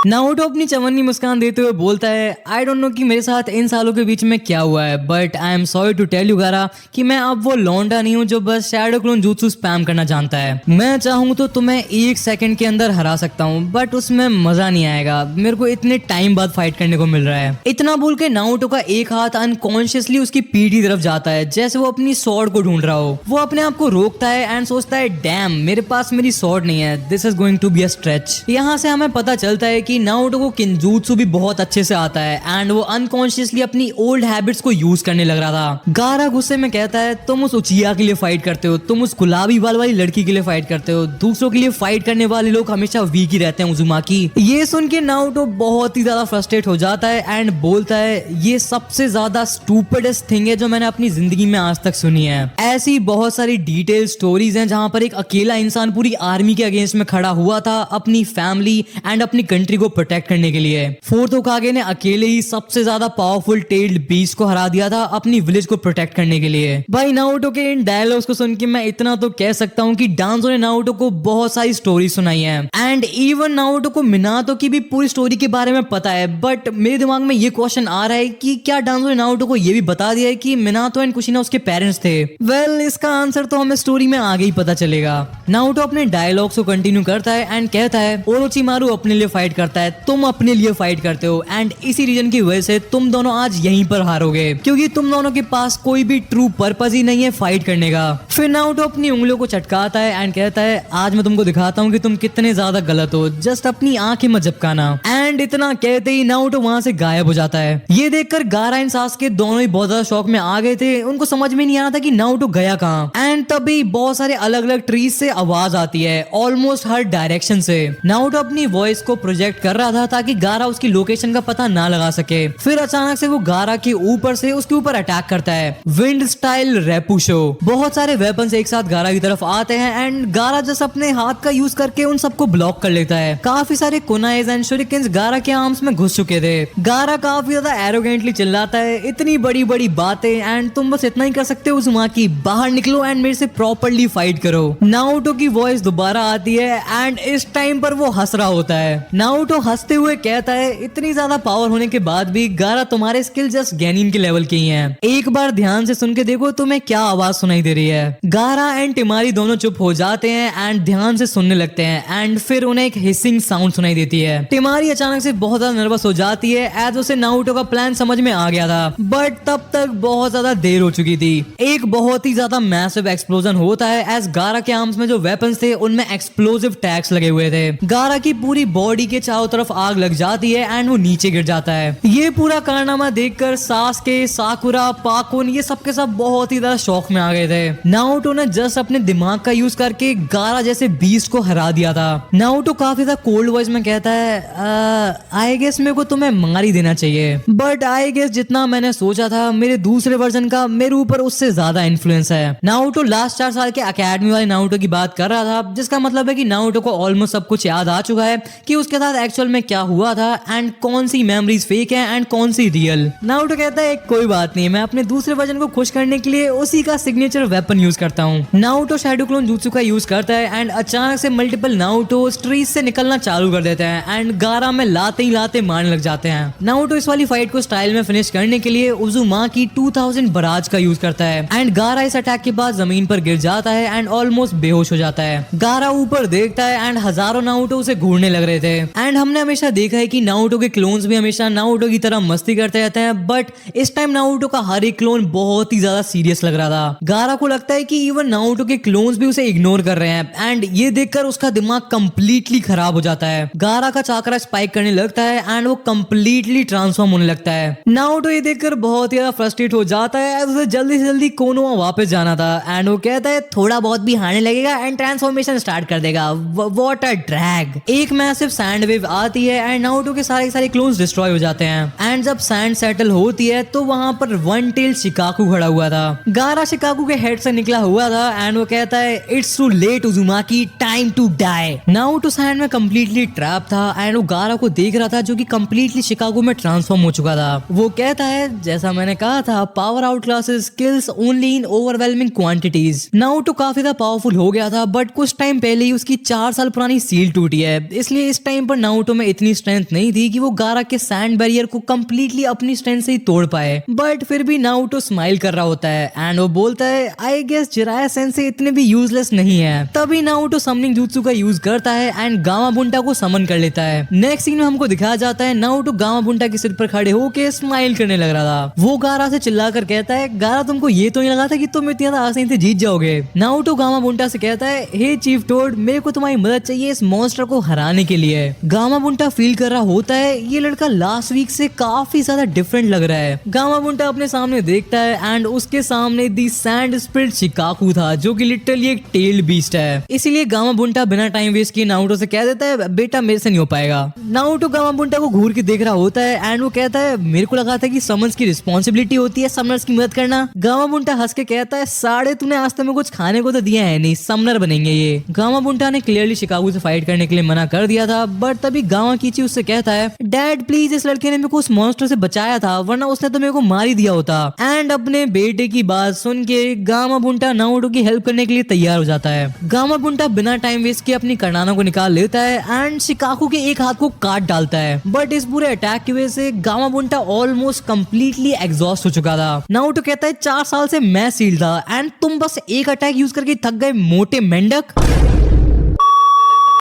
नारुतो अपनी चवन्नी मुस्कान देते हुए बोलता है, आई डोंट नो कि मेरे साथ इन सालों के बीच में क्या हुआ है, but I am sorry to tell you Gaara कि मैं अब वो लौंडा नहीं हूँ जो बस शैडो क्लोन jutsu स्पैम करना जानता है। मैं चाहूँ तो तुम्हें 1 सेकंड के अंदर हरा सकता हूँ, बट उसमें मजा नहीं आएगा। मेरे को इतने टाइम बाद फाइट करने को मिल रहा है। इतना बोल के नारुतो का एक हाथ अनकॉन्शियसली उसकी पीठ की तरफ जाता है जैसे वो अपनी स्वॉर्ड को ढूंढ रहा हो। वो अपने आप को रोकता है एंड सोचता है, डैम मेरे पास मेरी स्वॉर्ड नहीं है, this is going to be a stretch. यहाँ से हमें पता चलता है कि नारुतो को किंजुत्सु भी बहुत अच्छे से आता है एंड वो अनकॉन्शियसली अपनी ओल्ड हैबिट्स को यूज करने लग रहा था। गारा गुस्से में कहता है, तुम उस उचिया के लिए फाइट करते हो, तुम उस गुलाबी बाल वाली लड़की के लिए फाइट करते हो, दूसरों के लिए फाइट करने वाले लोग हमेशा वीक ही रहते हैं उजुमाकी। ये सुन के नारुतो बहुत ही ज्यादा फ्रस्ट्रेट हो जाता है एंड बोलता है, ये सबसे ज्यादा स्टूपिडेस्ट थिंग है जो मैंने अपनी जिंदगी में आज तक सुनी है। ऐसी बहुत सारी डिटेल स्टोरीज हैं जहां पर एक अकेला इंसान पूरी आर्मी के अगेंस्ट में खड़ा हुआ था अपनी फैमिली एंड अपनी कंट्री को प्रोटेक्ट करने के लिए। फोर्थ होकागे ने अकेले ही सबसे ज्यादा पावरफुल टेल्ड बीस्ट को हरा दिया था अपनी विलेज को प्रोटेक्ट करने के लिए। भाई नारुतो के इन डायलॉग्स को सुन के मैं इतना तो कह सकता हूँ कि डांजो ने नारुतो को बहुत सारी स्टोरी सुनाई है एंड इवन नारुतो को मिनातो की भी पूरी स्टोरी के बारे में पता है, बट मेरे दिमाग में ये क्वेश्चन आ रहा है कि क्या डांजो ने नारुतो को ये भी बता दिया है कि मिनातो एंड कुशिना उसके पेरेंट्स थे। वेल इसका आंसर तो हमें स्टोरी में आगे ही पता चलेगा। नारुतो अपने डायलॉग्स को कंटिन्यू करता है एंड कहता है, ओरोचिमारू अपने लिए फाइट करता है, तुम अपने लिए फाइट करते हो एंड इसी रीजन की वजह से तुम दोनों आज यहीं पर हारोगे क्योंकि तुम दोनों के पास कोई भी ट्रू पर्पस ही नहीं है फाइट करने का। फिर नारुतो अपनी उंगलियों को चटकाता है एंड कहता है, आज मैं तुमको दिखाता हूँ कि तुम कितने ज्यादा गलत हो, जस्ट अपनी आंखें मत झपकाना। एंड इतना कहते ही नारुतो वहां से गायब हो जाता है। ये देखकर गारा एंड सास्के दोनों ही बहुत ज्यादा शॉक में आ गए थे, उनको समझ में नहीं आ रहा था कि नारुतो गया कहाँ। एंड तभी बहुत सारे अलग अलग ट्रीज से आवाज आती है ऑलमोस्ट हर डायरेक्शन से। नारुतो अपनी वॉइस को प्रोजेक्ट कर रहा था ताकि गारा उसकी लोकेशन का पता ना लगा सके। फिर अचानक से वो गारा के ऊपर से उसके ऊपर अटैक करता है, विंड स्टाइल रेपुशो। बहुत सारे वेपन्स एक साथ गारा की तरफ आते हैं एंड गारा जस्ट अपने हाथ का यूज करके उन सबको ब्लॉक कर लेता है। काफी सारे कुनाइज एंड शूरिकेन्स गारा के आर्म्स में घुस चुके थे। गारा काफी ज्यादा एरोगेंटली चिल्लाता है, इतनी बड़ी बड़ी बातें एंड तुम बस इतना ही कर सकते हो उज़ुमाकी, बाहर निकलो एंड मेरे से प्रॉपर्ली फाइट करो। नारुतो की वॉइस दोबारा आती है एंड इस टाइम पर वो हंस रहा होता है। नारुतो हंसते हुए कहता है, इतनी ज्यादा पावर होने के बाद भी गारा तुम्हारे स्किल जस्ट गैनिन के लेवल के ही हैं। एक बार ध्यान से सुन के देखो तुम्हें क्या आवाज सुनाई दे रही है। गारा एंड टिमारी दोनों चुप हो जाते हैं एंड ध्यान से सुनने लगते हैं एंड फिर उन्हें एक हिसिंग साउंड सुनाई देती है। टिमारी अचानक से बहुत ज्यादा नर्वस हो जाती है एज उसे नारुतो का प्लान समझ में आ गया था, बट तब तक बहुत ज्यादा देर हो चुकी थी। एक बहुत ही ज्यादा मैसिव एक्सप्लोजन होता है एज गारा के आर्म्स में जो वेपन्स थे उनमें एक्सप्लोसिव टैग्स लगे हुए थे। गारा की पूरी बॉडी के चारों तरफ आग लग जाती है एंड वो नीचे गिर जाता है। ये पूरा कारनामा देखकर सास्के, साकुरा, पाकुन ये सब के सब बहुत ही ज्यादा शौक में आ गए थे। नारुतो ने जस्ट अपने दिमाग का यूज करके गारा जैसे बीस्ट को हरा दिया था। नारुतो काफी ज्यादा कोल्ड वॉइस में कहता है, आई गेस मेरे को तुम्हें मार ही देना चाहिए, बट आई गेस जितना मैंने सोचा था मेरे दूसरे वर्जन का मेरे ऊपर उससे ज्यादा इन्फ्लुएंस है। नारुतो लास्ट 4 साल के अकेडमी वाले नारुतो की बात कर रहा था, जिसका मतलब है कि नारुतो को ऑलमोस्ट सब कुछ याद आ चुका है कि उसके साथ एक्चुअल में क्या हुआ था एंड कौन सी मेमोरीज फेक है एंड कौन सी रियल। नारुतो कहता है कोई बात नहीं, मैं अपने दूसरे वर्जन को खुश करने के लिए उसी का सिग्नेचर वेपन यूज करता हूँ। नारुतो शैडो क्लोन jutsu का यूज करता है एंड अचानक से मल्टीपल नारुतो ट्रीज से निकलना चालू कर देते हैं एंड गारा में लाते ही लाते मारने लग जाते हैं। नारुतो इस वाली फाइट को स्टाइल में फिनिश करने के लिए उज़ुमाकी 2000 बराज का यूज करता है एंड गारा इस अटैक के बाद जमीन पर गिर जाता है एंड ऑलमोस्ट बेहोश हो जाता है। गारा ऊपर देखता है एंड हजारों नारुतो उसे घूरने लग रहे थे एंड हमने हमेशा देखा है कि नारुतो के क्लोन्स भी हमेशा नारुतो की तरह मस्ती करते रहते हैं, बट इस टाइम नारुतो का हर एक क्लोन बहुत ही ज्यादा सीरियस लग रहा था। गारा को लगता है कि इवन नारुतो के क्लोन्स भी उसे इग्नोर कर रहे हैं एंड ये देखकर उसका दिमाग कंप्लीटली खराब हो जाता है। गारा का चाकरा स्पाइक करने लगता है एंड वो कंप्लीटली ट्रांसफॉर्म होने लगता है। नारुतो ये देखकर बहुत ही ज्यादा फ्रस्ट्रेट हो जाता है, उसे जल्दी से जल्दी कोनोमा वापस जाना था एंड वो कहता है थोड़ा बहुत भी हारने लगेगा एंड ट्रांसफॉर्मेशन स्टार्ट कर देगा। What a drag. एक मैसिव सैंड वेव आती है एंड नारुतो के सारे क्लोन्स डिस्ट्रॉय हो जाते हैं एंड जब सैंड सेटल होती है तो वहां पर वन टेल शिकाकू खड़ा हुआ था। गारा शिकाकू के हेड से निकला हुआ था एंड वो कहता है it's too late Uzumaki, time to die. Naruto sand में कंप्लीटली ट्रैप था एंड वो गारा को देख रहा था जो कि कंप्लीटली शिकागो में ट्रांसफॉर्म हो चुका था। वो कहता है जैसा मैंने कहा था, power out classes skills only in overwhelming quantities. Naruto काफी ज्यादा पावरफुल हो गया था, बट कुछ टाइम पहले ही उसकी 4 साल पुरानी सील टूटी है, इसलिए इस टाइम पर नारुतो में इतनी स्ट्रेंथ नहीं थी कि वो गारा के सैंड बैरियर को कंप्लीटली अपनी स्ट्रेंथ से ही तोड़ पाए। बट फिर भी नारुतो स्माइल कर रहा होता है एंड वो बोलता है आई गेस जिराया सेंसेई इतने भी यूजलेस नहीं है। तभी नारुतो समनिंग जुत्सु का यूज करता है एंड गामा बुंटा को समन कर लेता है। नेक्स्ट सीन में हमको दिखाया जाता है नारुतो गामा बुंटा के सिर पर खड़े होके स्माइल करने लग रहा था। वो गारा से चिल्लाकर कहता है गारा तुमको ये तो नहीं लगा था कि तुम इतनी ज्यादा आसानी से जीत जाओगे। नारुतो गामा बुंटा से कहता है हे चीफ टोड, मेरे को तुम्हारी मदद चाहिए इस मॉन्स्टर को हराने के लिए। गामा बुंटा फील कर रहा होता है ये लड़का लास्ट वीक से काफी ज्यादा डिफरेंट लग रहा है। गामा बुंटा अपने सामने देखता है एंड उसके सामने दी सैंड स्पिरिट शिकाकू था जो कि लिटरली एक टेल बीस्ट है। इसीलिए गामा बुंटा बिना टाइम वेस्ट किए नारुतो से कह देता है बेटा मेरे से नहीं हो पाएगा। नारुतो गामा बुंटा को घूर के देख रहा होता है एंड वो कहता है मेरे को लगा था कि समन्स की रिस्पॉन्सिबिलिटी होती है समनर्स की मदद करना। गामा बुंटा हंस के कहता है साढ़े तूने आज तक में कुछ खाने को तो दिया है नहीं, समनर बनेंगे ये। गामा बुंटा ने क्लियरली शिकागो से फाइट करने के लिए मना कर दिया था, बट तभी गामा कीची उससे कहता है डैड प्लीज इस लड़के ने मेरे को उस मॉन्स्टर से बचाया था वरना उसने तो मेरे को मार ही दिया होता। एंड अपने बेटे की बात सुन के गामा बुंटा नारुतो की हेल्प करने के लिए तैयार हो जाता है। गामा बुंटा बिना टाइम वेस्ट किए अपनी कर्नाना को निकाल लेता है एंड शिकाकू के एक हाथ को काट डालता है, बट इस पूरे अटैक की वजह से गामा बुंटा ऑलमोस्ट कंप्लीटली एग्जॉस्ट हो चुका था। नारुतो कहता है 4 साल से मैं सील था एंड तुम बस एक अटैक यूज करके थक गए मोटे मेंढक।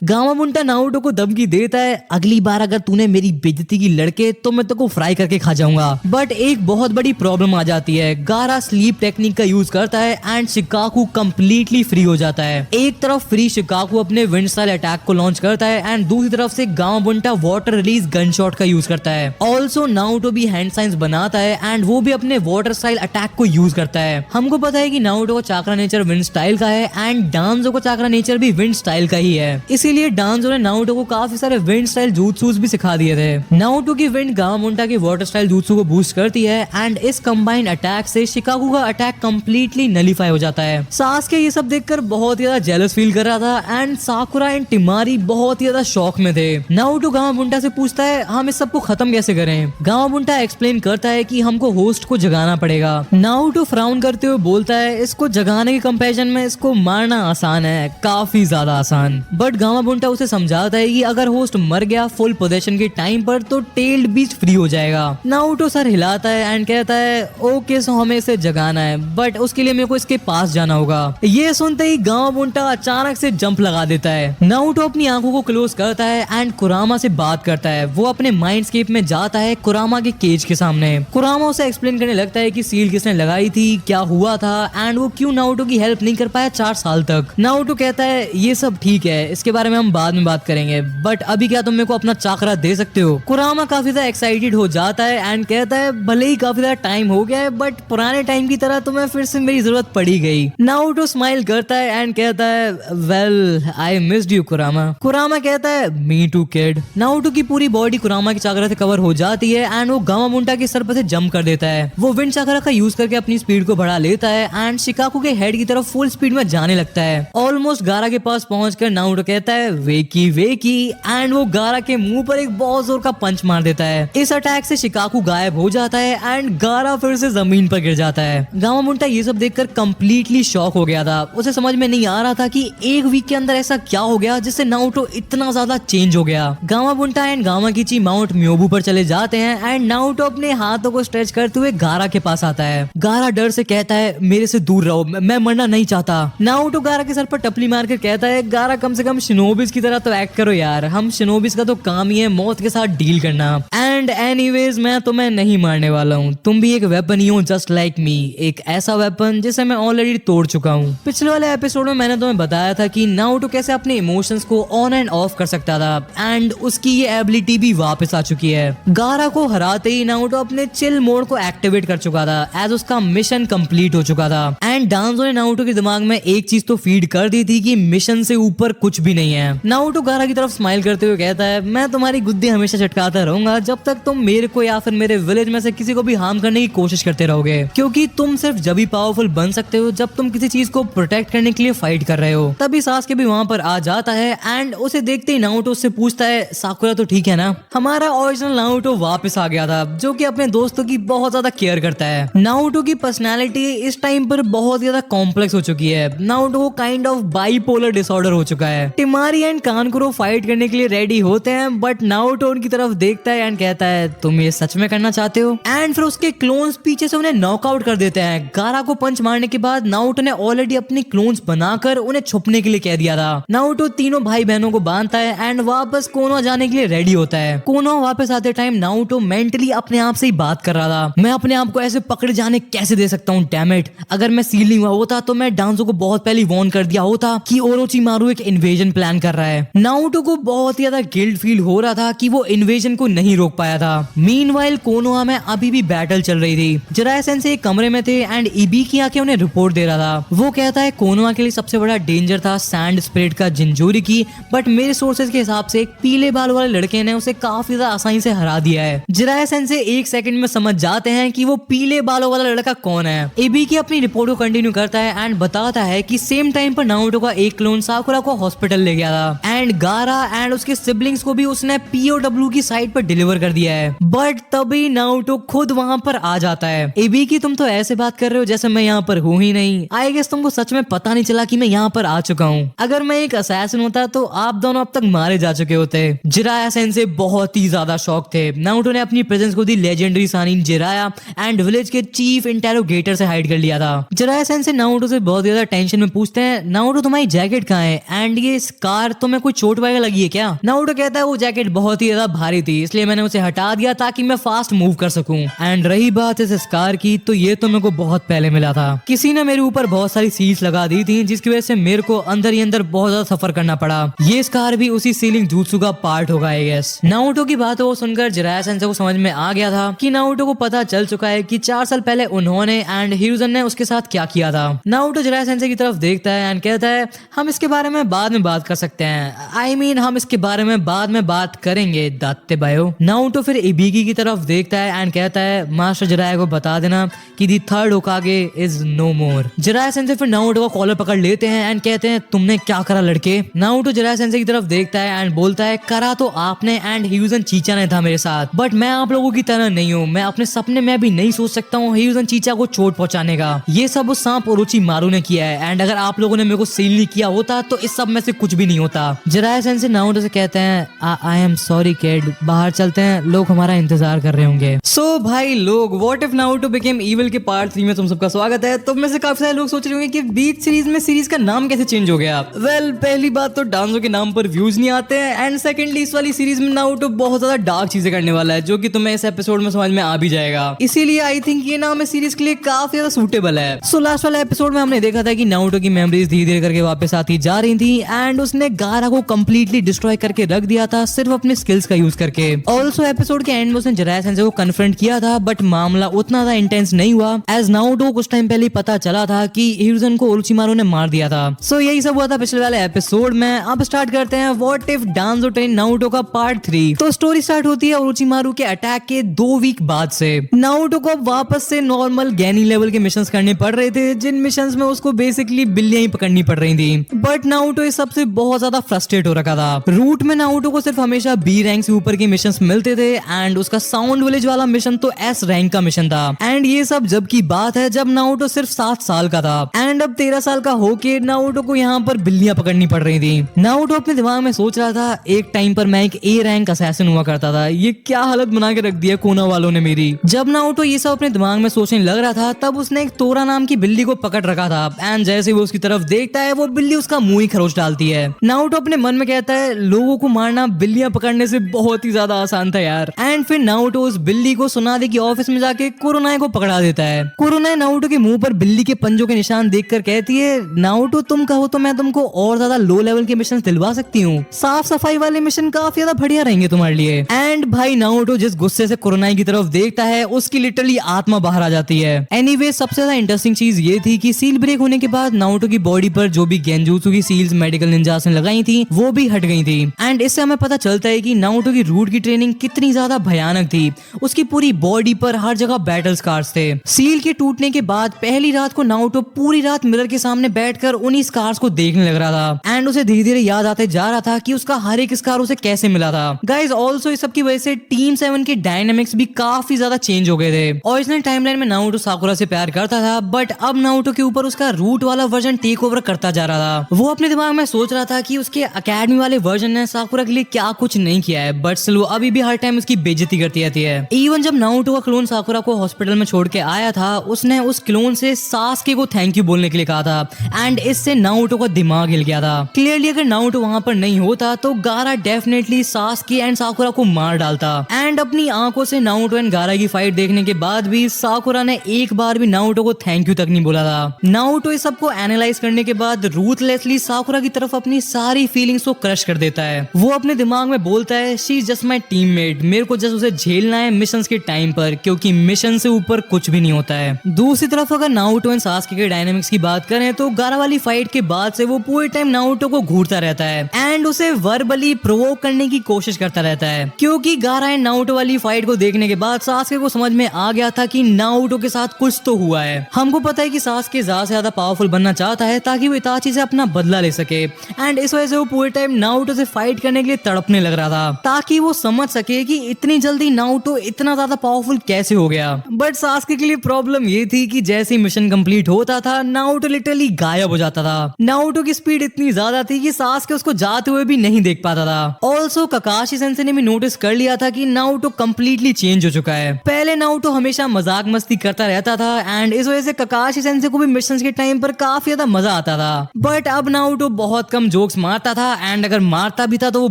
गामा बुंटा नारुतो को धमकी देता है अगली बार अगर तूने मेरी बेइज्जती की लड़के तो मैं तेको फ्राई करके खा जाऊंगा। बट एक बहुत बड़ी प्रॉब्लम आ जाती है। गारा स्लीप टेक्निक का यूज करता है एंड शिकाकू कंप्लीटली फ्री हो जाता है। एक तरफ फ्री शिकाकू अपने विंड स्टाइल अटैक को लॉन्च करता है एंड दूसरी तरफ से Gamabunta water release gun shot का यूज करता है। ऑल्सो नारुतो भी हैंड साइंस बनाता है एंड वो भी अपने वाटर स्टाइल अटैक को यूज करता है। हमको पता है कि नारुतो का चाक्रा नेचर विंड स्टाइल का है एंड डांजो का चाक्रा नेचर भी विंड स्टाइल का ही है, इसीलिए डांजो ने नारुतो को काफी सारे विंड स्टाइल jutsus भी सिखा दिए थे। नारुतो की विंड गामामोंटा के वाटर स्टाइल jutsu को बूस्ट करती है एंड इस कंबाइंड अटैक से शिकागु का अटैक कंप्लीटली नलीफाई हो जाता है। सास्के ये सब देखकर बहुत ज्यादा जेलस फील कर रहा था एंड साकुरा एंड टिमारी बहुत ज्यादा शॉक में थे। नारुतो गामामोंटा से पूछता है हम इस सब को खत्म कैसे करें। गामामोंटा एक्सप्लेन करता है कि हमको होस्ट को जगाना पड़ेगा। नारुतो फ्राउन करते हुए बोलता है इसको जगाने के कंपैरिजन में इसको मारना आसान है, काफी ज्यादा आसान। बट गामामोंटा उसे समझाता है कि अगर होस्ट मर गया फुल पोजीशन के टाइम पर तो टेल्ड बीच फ्री हो जाएगा। नारुतो सर हिलाता है एंड कहता है ओके सो हमें इसे जगाना है बट उसके लिए मेरे को इसके पास जाना होगा। ये सुनते ही गामामोंटा अचानक से जंप लगा देता है। नारुतो अपनी आंखों को क्लोज करता है एंड कुरामा से बात करता है। वो अपने माइंडस्केप में जाता है कुरामा के केज के सामने। कुरामा उसे एक्सप्लेन करने लगता है कि सील किसने लगाई थी, क्या हुआ था एंड वो क्यों नारुतो की हेल्प नहीं कर पाया 4 साल तक। नारुतो कहता है ये सब ठीक है, इसके बारे में हम बाद में बात करेंगे बट अभी क्या तुम मेरे को अपना चाकरा दे सकते हो। कुरामा काफी ज्यादा एक्साइटेड हो जाता है एंड कहता है भले ही काफी ज्यादा टाइम हो गया है बट पुराने टाइम की तरह तुम्हें फिर से मेरी जरूरत पड़ी गई। नारुतो स्माइल करता है एंड कहता है वेल आई मिस्ड यू कुरामा। कुरामा कहता है मी टू किड। नारुतो की पूरी बॉडी कुरामा की चाकरा से कवर हो जाती है एंड वो गामामोंटा के सर पर से जंप कर देता है। वो विंड चाकरा का यूज करके अपनी स्पीड को बढ़ा लेता है एंड शिकागु के हेड की तरफ फुल स्पीड में जाने लगता है। ऑलमोस्ट गारा के पास पहुंचकर नारुतो कहता है वेकी वेकी एंड वो गारा के मुंह पर एक बहुत जोर का पंच मार देता है। इस अटैक से शिकागु गायब हो जाता है एंड गारा फिर से जमीन पर गिर जाता है। गामामोंटा ये सब देखकर कंप्लीटली शॉक हो गया था। उसे समझ में नहीं आ रहा था कि एक वीक के अंदर ऐसा क्या हो गया जिससे नारुतो इतना ज्यादा चेंज हो गया। गामामोंटा एंड गामाकिची माउंट म्योबू पर चले जाते हैं एंड नारुतो अपने हाथों को स्ट्रेच करते हुए गारा के पास आता है। गारा डर से कहता है मेरे से दूर रहो, मैं मरना नहीं चाहता। नारुतो गारा के सर पर टपली मारकर कहता है गारा कम से कम शिनोबिस की तरह तो एक्ट करो यार, हम शिनोबिस का तो काम ही है मौत के साथ डील करना। एंड एनीवेज मैं तुम्हें नहीं मारने वाला हूँ, तुम भी एक वेपन ही हो जस्ट लाइक मी, एक ऐसा वेपन जिसे मैं ऑलरेडी तोड़ चुका हूँ। पिछले वाले एपिसोड में मैंने तुम्हें बताया था कि नारुतो कैसे अपने इमोशंस को ऑन एंड ऑफ कर सकता था एंड उसकी ये एबिलिटी भी वापस आ चुकी है। गारा को हराते ही नारुतो अपने चिल मोड को एक्टिवेट कर चुका था एज उसका मिशन कंप्लीट हो चुका था एंड डांजो ने नारुतो के दिमाग में एक चीज तो फीड कर दी थी कि मिशन से ऊपर कुछ भी नहीं है। नारुतो गारा की तरफ स्माइल करते हुए कहता है मैं तुम्हारी गुद्दी हमेशा चटकाता रहूंगा जब तक तुम मेरे को या फिर मेरे विलेज में से किसी को भी हार्म करने की कोशिश करते रहोगे, क्योंकि तुम सिर्फ जब ही पावरफुल बन सकते हो जब तुम किसी चीज को प्रोटेक्ट करने के लिए फाइट कर रहे हो। तभी सास्के भी वहां पर आ जाता है एंड उसे देखते ही नारुतो उससे पूछता है साकुरा तो ठीक है ना। हमारा ओरिजिनल नारुतो वापस आ गया था जो कि अपने दोस्तों की बहुत ज्यादा केयर करता है। नारुतो की पर्सनालिटी इस टाइम पर बहुत ज्यादा कॉम्प्लेक्स हो चुकी है। नारुतो को काइंड ऑफ बाइपोलर डिसऑर्डर हो चुका है। टिमारी एंड कानकुरो फाइट करने के लिए रेडी होते हैं बट नारुतो उनकी तरफ देखता है एंड कहता है तुम ये सच में करना चाहते हो, एंड फिर उसके क्लोन्स पीछे से उन्हें नॉकआउट कर देते हैं। गारा को पंच मारने के बाद नारुतो ने ऑलरेडी अपनी क्लोन्स बनाकर उन्हें छुपने के लिए कह दिया था। नारुतो तीनों भाई बहनों को बांधता है एंड वापस कोनोहा जाने के लिए रेडी होता है। कोनोहा वापस आते टाइम नारुतो मेंटली अपने आप से ही बात कर रहा था, मैं अपने आप को ऐसे पकड़े जाने कैसे दे सकता हूँ, डैम इट, अगर मैं सील नहीं हुआ होता तो मैं डांजो को बहुत पहले वार्न कर दिया होता कि ओरोचिमारू एक इन्वेजन प्लान कर रहा है। नारुतो को बहुत ज्यादा गिल्ट फील हो रहा था कि वो इन्वेजन को नहीं रोक पाया था। मीनवाइल कोनोहा में अभी भी बैटल चल रही थी। जिराया सेंसेई एक कमरे में थे एंड इबीकी आके उन्हें रिपोर्ट दे रहा था। वो कहता है कोनोहा के लिए सबसे बड़ा डेंजर था सैंड स्पिरिट का जिंजूरी की, बट मेरे सोर्सेज के हिसाब से एक पीले बाल वाले लड़के ने उसे काफी ज्यादा आसानी से हरा दिया है। जिराया सेंसेई एक सेकंड में समझ जाते हैं कि वो पीले बालों वाला लड़का कौन है। इबीकी अपनी रिपोर्ट को कंटिन्यू करता है एंड बताता है कि सेम टाइम पर नारुतो का एक क्लोन साकुरा को हॉस्पिटल ले गया था एंड गारा एंड उसके सिबलिंग्स को भी उसने पीओडब्ल्यू की साइट पर डिलीवर कर दिया है। बट तभी नारुतो खुद वहां पर आ जाता है। इबीकी तुम तो ऐसे बात कर रहे हो जैसे मैं यहाँ पर हूँ ही नहीं, आई गेस तुमको सच में पता नहीं चला कि मैं यहाँ पर आ चुका हूँ। अगर मैं एक असैसिन होता तो आप दोनों अब तक मारे जा चुके होते। जिराया सेंसेई बहुत ही ज्यादा शॉक थे। नारुतो ने अपनी प्रेजेंस को दी legendary Sannin Jiraiya and village के चीफ इंटेरोगेटर से हाइड कर लिया था। जिराया सेंसेई नारुतो से बहुत ज्यादा टेंशन में पूछते हैं नारुतो तुम्हारी जैकेट कहाँ है एंड ये स्कार तुम्हें कोई चोट वगैरह लगी है क्या। नारुतो कहता है वो जैकेट बहुत ही ज्यादा भारी थी इसलिए मैंने उसे हटा दिया ताकि मैं फास्ट मूव कर सकूं। एंड रही बात इस स्कार की तो ये तो मेरे को बहुत पहले मिला था, किसी ने मेरे ऊपर बहुत सारी सील्स लगा दी थी जिसकी वजह से मेरे को अंदर ही अंदर बहुत ज्यादा सफर करना पड़ा। ये स्कार भी उसी सीलिंग jutsu का पार्ट होगा आई गेस। नारुतो की बात को सुनकर जिराया सेंसेई को समझ में आ गया था कि नारुतो को पता चल चुका है कि 4 साल पहले उन्होंने एंड हिरुzen ने उसके साथ क्या किया था। नारुतो जिराया सेंसेई की तरफ देखता है एंड कहता है हम इसके बारे में बाद में बात कर सकते हैं। I mean, हम इसके बारे में बाद में बात करेंगे दाते बायो। नारुतो फिर इबिकी की तरफ देखता है एंड कहता है मास्टर जिराया को बता देना कि the third Hokage is no more. Jiraiya sensei फिर नारुतो का कॉलर पकड़ लेते हैं एंड कहते हैं तुमने क्या करा लड़के। नारुतो जिराया सेंसे की तरफ देखता है एंड बोलता है करा तो आपने एंड ह्यूजन चीचा ने था मेरे साथ, बट मैं आप लोगों की तरह नहीं हूँ। मैं अपने सपने में भी नहीं सोच सकता हूँ ह्यूजन चीचा को चोट पहुंचाने का। ये सब उस सांप ओरोचिमारू ने किया है एंड अगर आप लोगों ने मेरे को सील नहीं किया होता तो इस सब में से कुछ भी नहीं होता। जिराया सेंसे नारुतो से कहते हैं आई एम सॉरी किड, बाहर चलते हैं, लोग हमारा इंतजार कर रहे होंगे। सो भाई लोग, what if Naruto became evil के पार्ट 3 में तुम सबका स्वागत है। तुम में से काफी सारे लोग सोच रहे होंगे कि बीच सीरीज में सीरीज का नाम कैसे चेंज हो गया। वेल, पहली बात तो डांसो के नाम पर व्यूज नहीं आते हैं एंड सेकंडली इस वाली सीरीज में नारुतो बहुत ज्यादा डार्क चीजें करने वाला है जो कि तुम्हें इस एपिसोड में समझ में आ भी जाएगा। इसीलिए आई थिंक ये नाम इस सीरीज के लिए काफी ज्यादा सूटेबल है। सो लास्ट वाले एपिसोड में हमने देखा था कि नारुतो की मेमोरीज धीरे धीरे करके वापस आती जा रही थी एंड उसने गारा को कंप्लीटली डिस्ट्रॉय करके रख दिया था सिर्फ अपने स्किल्स का यूज करके। ऑल्सो एपिसोड के एंड में उसने जिराया सेंसे को कन्फ्रंट किया था बट मामला उतना ज्यादा इंटेंस नहीं हुआ एज नारुतो को कुछ टाइम पहले पता चला था कि हिरुzen को ओरोचिमारू ने मार दिया था। सो यही सब हुआ था पिछले वाले एपिसोड में। अब स्टार्ट करते हैं व्हाट इफ डांसो ट्रेन नारुतो का पार्ट 3। तो स्टोरी स्टार्ट होती है ओरोचिमारू के अटैक के 2 वीक बाद से। नारुतो को वापस से नॉर्मल गैनी लेवल के मिशंस करने पड़ रहे थे जिन मिशंस में उसको बेसिकली बिल्लियां ही पकड़नी पड़ रही थी। बट नारुतो इस सबसे बहुत ज्यादा फ्रस्ट्रेट हो रखा था। रूट में नारुतो को सिर्फ हमेशा बी रैंक से ऊपर के मिशंस मिलते थे एंड उसका साउंड विलेज वाला मिशन तो एस रैंक का मिशन था। एंड ये सब जब की बात है जब नारुतो सिर्फ 7 साल का था एंड अब 13 साल का होके नारुतो को यहाँ पर बिल्लियां पकड़नी पड़ रही थी। नारुतो अपने दिमाग में सोच रहा था एक टाइम पर मैं एक ए रैंक असैसिन हुआ करता था, ये क्या हालत बना के रख दिया कोना वालों ने मेरी। जब नारुतो ये सब अपने दिमाग में सोचने लग रहा था तब उसने एक तोरा नाम की बिल्ली को पकड़ रखा था एंड जैसे वो उसकी तरफ देखता है वो बिल्ली उसका मुंह ही खरोच डालती है। नारुतो अपने मन में कहता है लोगों को मारना बिल्लियां पकड़ने से बहुत ही ज्यादा आसान था यार। एंड फिर नारुतो उस बिल्ली को सुनादे की ऑफिस में जाके कुरोनाए को पकड़ा देता है। कुरोनाए नारुतो के मुंह पर बिल्ली के पंजों के निशान देखकर कहती है नारुतो तुम कहो तो मैं तुमको और ज्यादा लो लेवल के मिशन दिलवा सकती हूँ, साफ सफाई वाले मिशन काफी ज्यादा बढ़िया रहेंगे तुम्हारे लिए। एंड भाई नारुतो जिस गुस्से से कुरोनाए की तरफ देखता है उसकी लिटरली आत्मा बाहर आ जाती है। एनीवे सबसे ज्यादा इंटरेस्टिंग चीज ये थी कि सील ब्रेक होने के बाद नारुतो की बॉडी पर जो भी गेंजूत्सु की सील्स मेडिकल निंजास ने लगाई थी वो भी हट गई थी। एंड इससे हमें पता चलता है कि नारुतो की रूट की ट्रेनिंग कितनी ज्यादा भयानक थी। उसकी पूरी बॉडी पर हर जगह बैटल स्कार्स थे। सील के टूटने के बाद पहली रात को नारुतो पूरी रात मिरर के सामने बैठकर उन्हीं स्कार्स को देखने लग रहा था एंड उसे धीरे धीरे याद आते जा रहा था कि उसका हर एक स्कार उसे कैसे मिला था। गाइस ऑल्सो इस सब की वजह से टीम 7 के डायनामिक्स भी काफी ज्यादा चेंज हो गए थे। ओरिजिनल टाइमलाइन में नारुतो साकुरा से प्यार करता था बट अब नारुतो के ऊपर उसका रूट वाला वर्जन टेक ओवर करता जा रहा था। वो अपने दिमाग में सोच रहा था कि उसके अकेडमी वाले वर्जन ने साकुरा के लिए क्या कुछ नहीं किया है बट स्टिल वो अभी भी हर टाइम उसकी बेइज्जती करती रहती है। इवन जब नारुतो का क्लोन साकुरा को हॉस्पिटल में छोड़ के आया था उसने उस क्लोन से सासके को थैंक यू बोलने के लिए कहा था एंड इससे नारुतो का दिमाग हिल गया था। क्लियरली अगर नारुतो वहां पर नहीं होता तो गारा डेफिनेटली सासके एंड साकुरा को मार डालता। एंड अपनी आंखों से नारुतो एंड गारा की फाइट देखने के बाद भी साकुरा ने एक बार भी नारुतो को थैंक यू तक नहीं बोला था। नारुतो इस सब को एनालाइज करने के बाद रूथलेसली साकुरा की तरफ अपनी सारी फीलिंग्स को क्रश कर देता है। वो अपने दिमाग में बोलता है she is just my teammate, मेरे को जस्ट उसे झेलना है मिशंस के टाइम पर क्योंकि मिशन से ऊपर कुछ भी नहीं होता है। दूसरी तरफ अगर नारुतो एंड सासके के डायनामिक्स की बात करें तो गारा वाली फाइट के बाद से वो पूरे टाइम नारुतो को घूरता रहता है एंड उसे वर्बली प्रोवोक करने की कोशिश करता रहता है क्योंकि गारा एंड नारुतो वाली फाइट को देखने के बाद सासके को समझ में आ गया था कि नारुतो के साथ कुछ तो हुआ है। हमको पता है कि सासके ज्यादा से ज्यादा पावरफुल बनना चाहता है ताकि वो इताची से अपना बदला ले सके एंड इस वजह से वो पूरे टाइम नारुतो से फाइट करने के लिए तड़पने लग रहा था ताकि वो समझ सके कि इतनी जल्दी नारुतो इतना ज्यादा पावरफुल कैसे हो गया। बट सासके के लिए प्रॉब्लम ये थी कि जैसे ही मिशन कंप्लीट होता था नारुतो लिटरली गायब हो जाता था। नारुतो की स्पीड इतनी ज्यादा थी कि सासके उसको जाते हुए भी नहीं देख पाता था। ऑल्सो ककाशी सेंसे ने भी नोटिस कर लिया था कि नारुतो कंप्लीटली चेंज हो चुका है। पहले नारुतो हमेशा मजाक मस्ती करता रहता था एंड इस वजह से ककाशी सेंसे को भी मिशंस के टाइम पर काफी ज्यादा मजा आता था बट अब नारुतो बहुत कम जोक्स मारता था एंड अगर मारता भी था तो वो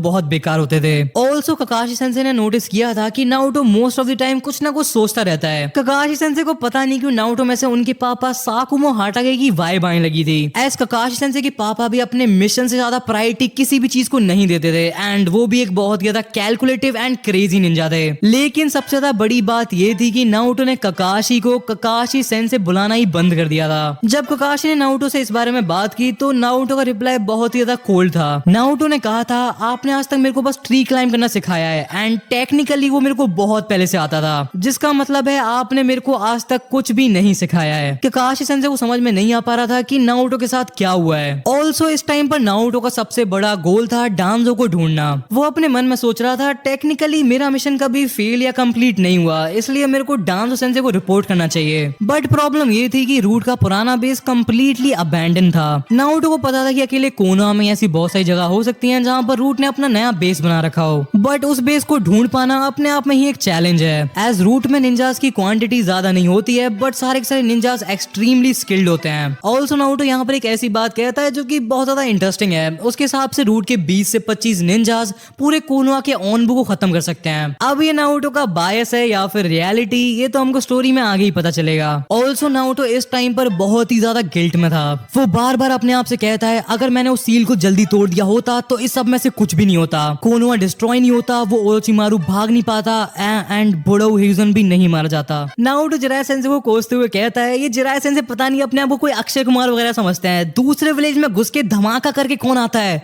बहुत बेकार होते थे। ऑल्सो ककाशी सेंसे ने नोटिस किया था कि Naruto most of the time कुछ ना कुछ सोचता रहता है। ककाशी सेंसे को पता नहीं क्यों नारुतो में से उनके पापा साकुमो हाटागे की वाइब आने लगी थी। एज ककाशी सेंसे के पापा भी अपने मिशन से ज्यादा प्रायोरिटी किसी भी चीज को नहीं देते थे एंड वो भी एक बहुत ज्यादा कैलकुलेटिव एंड क्रेजी निंजा थे। लेकिन सबसे ज्यादा बड़ी बात ये थी कि नारुतो ने ककाशी को ककाशी सेंसे बुलाना ही बंद कर दिया था। जब ककाशी ने नारुतो से इस बारे में बात की तो नारुतो का रिप्लाई बहुत ही ज्यादा कोल्ड था। नारुतो ने कहा था आपने आज तक मेरे को बस ट्री क्लाइंब करना सिखाया है एंड टेक्निकली वो मेरे को बहुत पहले से आता था, जिसका मतलब है आपने मेरे को आज तक कुछ भी नहीं सिखाया है। काकाशी सेंसे को समझ में नहीं आ पा रहा था कि नारुतो के साथ क्या हुआ है। ऑल्सो इस टाइम पर नारुतो का सबसे बड़ा गोल था डांजो को ढूंढना। वो अपने मन में सोच रहा था टेक्निकली मेरा मिशन कभी फेल या कंप्लीट नहीं हुआ, इसलिए मेरे को डांजो सेंसे को रिपोर्ट करना चाहिए। बट प्रॉब्लम ये थी कि रूट का पुराना बेस कंप्लीटली अबैंडन था। नारुतो को पता था कि अकेले कोनोहा में ऐसी बहुत सारी जगह हो सकती हैं जहां पर रूट ने अपना नया बेस बना रखा हो, बट उस बेस को ढूंढ पाना अपने आप में ही एक चैलेंज है। एज रूट में निंजास की क्वांटिटी ज्यादा नहीं होती है, बट सारे के सारे निंजास एक्सट्रीमली स्किल्ड होते हैं। ऑल्सो नारुतो यहाँ पर एक ऐसी बात कहता है जो कि बहुत ज्यादा इंटरेस्टिंग है। उसके हिसाब से रूट के 20 से 25 निंजास पूरे कोनोहा के ऑनबू को खत्म कर सकते हैं। अब ये नारुतो का बायस है या फिर रियलिटी, ये तो हमको स्टोरी में आगे ही पता चलेगा। ऑल्सो नारुतो इस टाइम पर बहुत ही ज्यादा गिल्ट में था। वो बार बार अपने आप से कहता है अगर मैंने उस सील को जल्दी तोड़ दिया होता तो इस सब में से कुछ भी नहीं होता, कोनोहा डिस्ट्रॉय नहीं होता, वो ओरोचिमारू भाग नहीं पाता एंड बुडो हियुजन भी नहीं मारा जाता। नारुतो जिराया सेंसे को कोसते हुए कहता है ये जिराया सेंसे पता नहीं अपने आप को कोई अक्षय कुमार वगैरह समझते हैं, दूसरे विलेज में घुस के धमाका करके कौन आता है।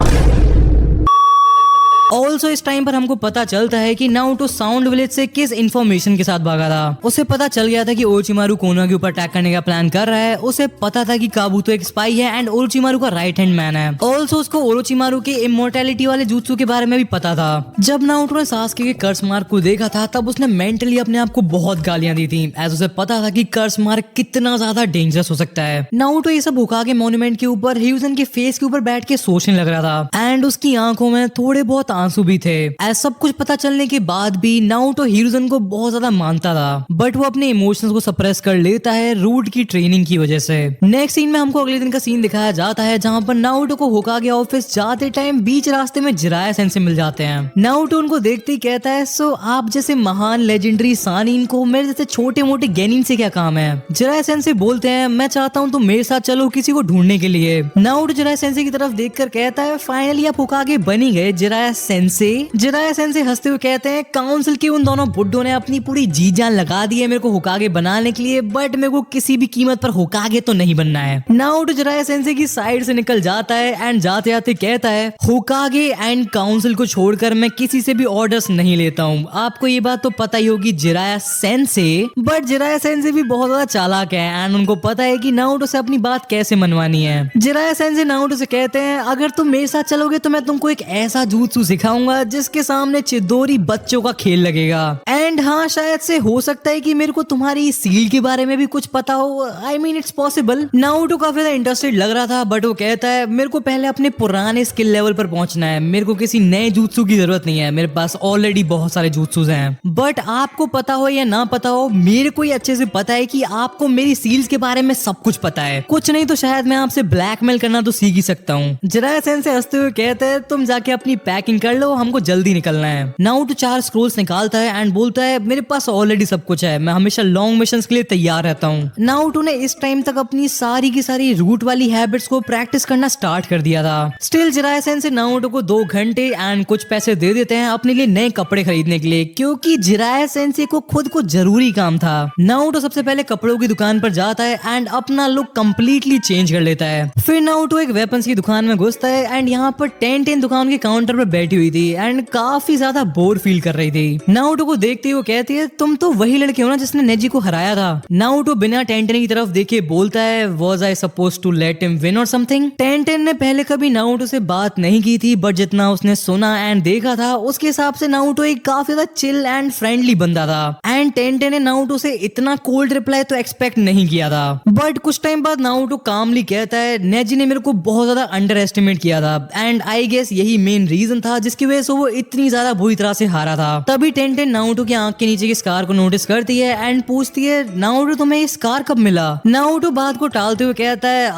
ऑल्सो इस टाइम पर हमको पता चलता है कि नारुतो साउंड विलेज से किस इंफॉर्मेशन के साथ भागा था। उसे पता चल गया था कि ओरोचिमारू कोनोहा के ऊपर अटैक करने का प्लान कर रहा है। उसे पता था कि काबूतो एक स्पाई है एंड ओरोचिमारू का राइट हैंड मैन है। ऑल्सो उसको ओरोचिमारू के इमोर्टैलिटी वाले jutsu के बारे में भी पता था। जब नारुतो ने सासके के कर्स मार्क को देखा था तब उसने मेंटली अपने आप को बहुत गालियां दी थी, एज उसे पता था कि कर्स मार्क कितना ज्यादा डेंजरस हो सकता है। नारुतो ये सब होकागे मॉन्यूमेंट के ऊपर हियुजन के फेस के ऊपर बैठ के सोचने लग रहा था एंड उसकी आंखों में थोड़े बहुत आंसू भी थे। ऐसा सब कुछ पता चलने के बाद भी नारुतो हियुजन को बहुत ज्यादा मानता था, बट वो अपने इमोशंस को सप्रेस कर लेता है रूट की ट्रेनिंग की वजह से। नेक्स्ट सीन में हमको अगले दिन का सीन दिखाया जाता है जहां पर नारुतो को होकागे ऑफिस जाते टाइम बीच रास्ते में जिराया सेंसे मिल जाते हैं। नारुतो उनको देखते ही कहता है सो आप जैसे महान लेजेंडरी सानिन को मेरे जैसे छोटे मोटे गेनिन से क्या काम है। जिराया सेंसे बोलते हैं मैं चाहता हूँ तुम मेरे साथ चलो किसी को ढूंढने के लिए। नारुतो जिराया सेंसे की तरफ देखकर कहता है फाइनली आप होकागे बन ही गए जिराया सेंसे। जिराया सेंसे हंसते हुए कहते हैं काउंसिल के उन दोनों बुड्ढों ने अपनी पूरी जी जान लगा दी है मेरे को होकागे बनाने के लिए, बट मेरे को किसी भी कीमत पर होकागे तो नहीं बनना है। नारुतो जिराया सेंसे की साइड से निकल जाता है एंड जाते जाते कहता है होकागे एंड काउंसिल को छोड़कर मैं किसी से भी ऑर्डर्स नहीं लेता हूँ। आपको ये बात तो पता ही होगी Jiraiya sensei, but Jiraiya sensei भी बहुत ज्यादा चालाक है एंड उनको पता है कि नारुतो से अपनी बात कैसे मनवानी है। जिराया सेंसे नारुतो से कहते हैं अगर तुम मेरे साथ चलोगे तो मैं तुमको एक ऐसा jutsu सिखाऊंगा जिसके सामने चिदोरी बच्चों का खेल लगेगा। एंड हाँ शायद से हो सकता है कि मेरे को तुम्हारी सील के बारे में भी कुछ पता हो। I mean it's possible. Naruto काफी ज्यादा इंटरेस्टेड लग रहा था, बट वो कहता है मेरे को पहले अपने पुराने स्किल लेवल पर पहुंचना है, मेरे को किसी नए jutsu की जरूरत नहीं है, मेरे पास ऑलरेडी बहुत सारे jutsus हैं। बट आपको पता हो या ना पता हो मेरे को ये अच्छे से पता है कि आपको मेरी सील्स के बारे में सब कुछ पता है, कुछ नहीं तो शायद मैं आपसे ब्लैकमेल करना तो सीख ही सकता हूँ। जिराया सेंसे हंसते हुए कहते हैं तुम जाके अपनी पैकिंग कर लो, हमको जल्दी निकलना है। नारुतो 4 स्क्रोल्स निकालता है एंड बोलता है मेरे पास ऑलरेडी सब कुछ है, मैं हमेशा लॉन्ग मिशंस के लिए तैयार रहता हूँ। नारुतो ने इस टाइम तक अपनी सारी की सारी रूट वाली हैबिट्स को प्रैक्टिस करना स्टार्ट कर दिया था। स्टिल जिराया सेंसे नारुतो को 2 घंटे एंड कुछ पैसे दे देते हैं अपने लिए नए कपड़े खरीदने के लिए, क्योंकि जिराया सेंसे को खुद को जरूरी काम था। नारुतो सबसे पहले कपड़ों की दुकान पर जाता है एंड अपना लुक कंप्लीटली चेंज कर लेता है। फिर नारुतो एक वेपन्स की दुकान में घुसता है एंड यहाँ पर 10 दुकान के काउंटर पर बैठी हुई थी एंड काफी ज्यादा बोर फील कर रही थी। नारुतो को देखते ही वो कहती है तुम तो वही लड़के हो ना जिसने नेजी को हराया था। नारुतो बिना टेंटेन की तरफ देखे बोलता है was I suppose to let him win और समथिंग। टेंटेन ने पहले कभी नारुतो से बात नहीं की थी, बट जितना उसने सुना एंड देखा था उसके हिसाब से नारुतो एक काफी ज्यादा चिल एंड फ्रेंडली बंदा था एंड टेंटेन ने नारुतो से इतना कोल्ड रिप्लाई तो एक्सपेक्ट नहीं किया था। बट कुछ टाइम बाद नारुतो कामली कहता है नेजी ने मेरे को बहुत ज्यादा अंडर एस्टिमेट किया था एंड आई गेस यही मेन रीजन था जिसकी वजह से वो इतनी ज्यादा बुरी तरह से हारा था। तभी टेंटेन नारुतो की आंख के नीचे की स्कार को नोटिस करती है एंड पूछती है नारुतो तुम्हें ये स्कार कब मिला। नारुतो बात को टालते हुए कहता है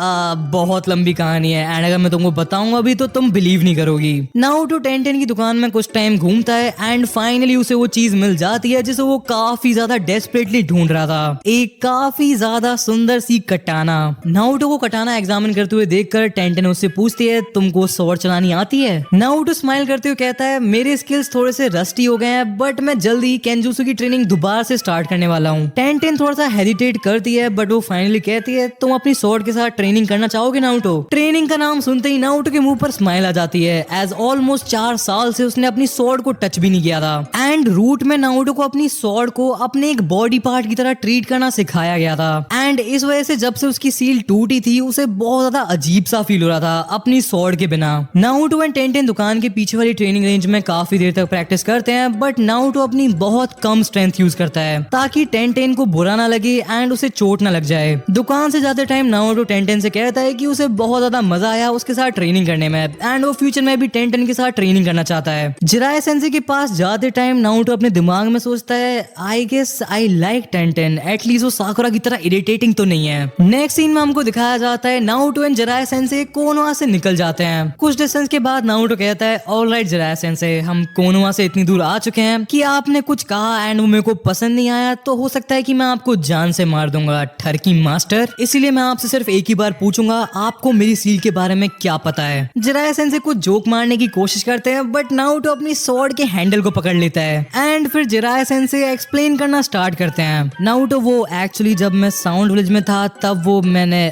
बहुत लंबी कहानी है एंड अगर मैं तुमको बताऊंगा अभी तो तुम बिलीव नहीं करोगी। नारुतो टेंटेन की दुकान में कुछ टाइम घूमता है एंड फाइनली उसे वो चीज मिल जाती है जिसे वो काफी ज्यादा डेस्परेटली ढूंढ रहा था, एक काफी ज्यादा सुंदर सी कटाना। नारुतो को कटाना एग्जामिन करते हुए देखकर टेंटेन उससे पूछती है तुमको स्वॉर्ड चलानी आती है। नारुतो स्माइल करते हुए कहता है मेरे स्किल्स थोड़े से रस्टी हो गए हैं बट मैं जल्दी ही केंजुत्सु की ट्रेनिंग दोबारा से स्टार्ट करने वाला हूँ। टेंटेन थोड़ा सा हेजिटेट करती है बट वो फाइनली कहती है तुम अपनी स्वॉर्ड के साथ ट्रेनिंग करना चाहोगे नारुतो। ट्रेनिंग का नाम सुनते ही नारुतो के मुंह पर स्माइल आ जाती है एज ऑलमोस्ट 4 साल से उसने अपनी स्वॉर्ड को टच भी नहीं किया था एंड रूट में नारुतो को अपनी स्वॉर्ड को अपने एक बॉडी पार्ट की तरह ट्रीट करना सिखाया गया था एंड इस वजह से जब से उसकी सील टूटी थी उसे बहुत ज्यादा अजीब सा फील हो रहा था अपनी स्वॉर्ड के बिना। नारुतो एंड टेंटेन दुकान के पीछे वाली ट्रेनिंग रेंज में काफी देर तक प्रैक्टिस करते हैं बट नारुतो अपनी बहुत कम स्ट्रेंथ यूज करता है ताकि टेंटेन को बुरा ना लगे एंड उसे चोट ना लग जाए। दुकान से जाते टाइम नारुतो टेंटेन से कहता है कि उसे बहुत ज्यादा मजा आया उसके साथ ट्रेनिंग करने में एंड वो फ्यूचर में भी टेंटेन के साथ ट्रेनिंग करना चाहता है। जिराया सेंसे के पास जाते टाइम नारुतो अपने दिमाग में सोचता है I guess I like Tenten, at least वो साकुरा की तरह इरिटेटिंग तो नहीं है। नेक्स्ट सीन में हमको दिखाया जाता है Naruto and Jiraiya sensei Konoha से निकल जाते हैं। कुछ डिस्टेंस के बाद नारुतो कहता है ऑलराइट जिराया सेंसे, हम कोनोहा से इतनी दूर आ चुके हैं कि आपने कुछ कहा एंड वो मेरे को पसंद नहीं आया तो हो सकता है कि मैं आपको जान से मार दूंगा ठरकी मास्टर, इसीलिए मैं आपसे सिर्फ एक ही बार पूछूंगा आपको मेरी सील के बारे में क्या पता है। जिराया सेंसे कुछ जोक मारने की कोशिश करते हैं बट नारुतो अपनी स्वॉर्ड के हैंडल को पकड़ लेता है एंड फिर जिराया सेंसे एक्सप्लेन करना स्टार्ट करते हैं। नारुतो वो एक्चुअली जब मैं साउंड विलेज में था तब वो मैंने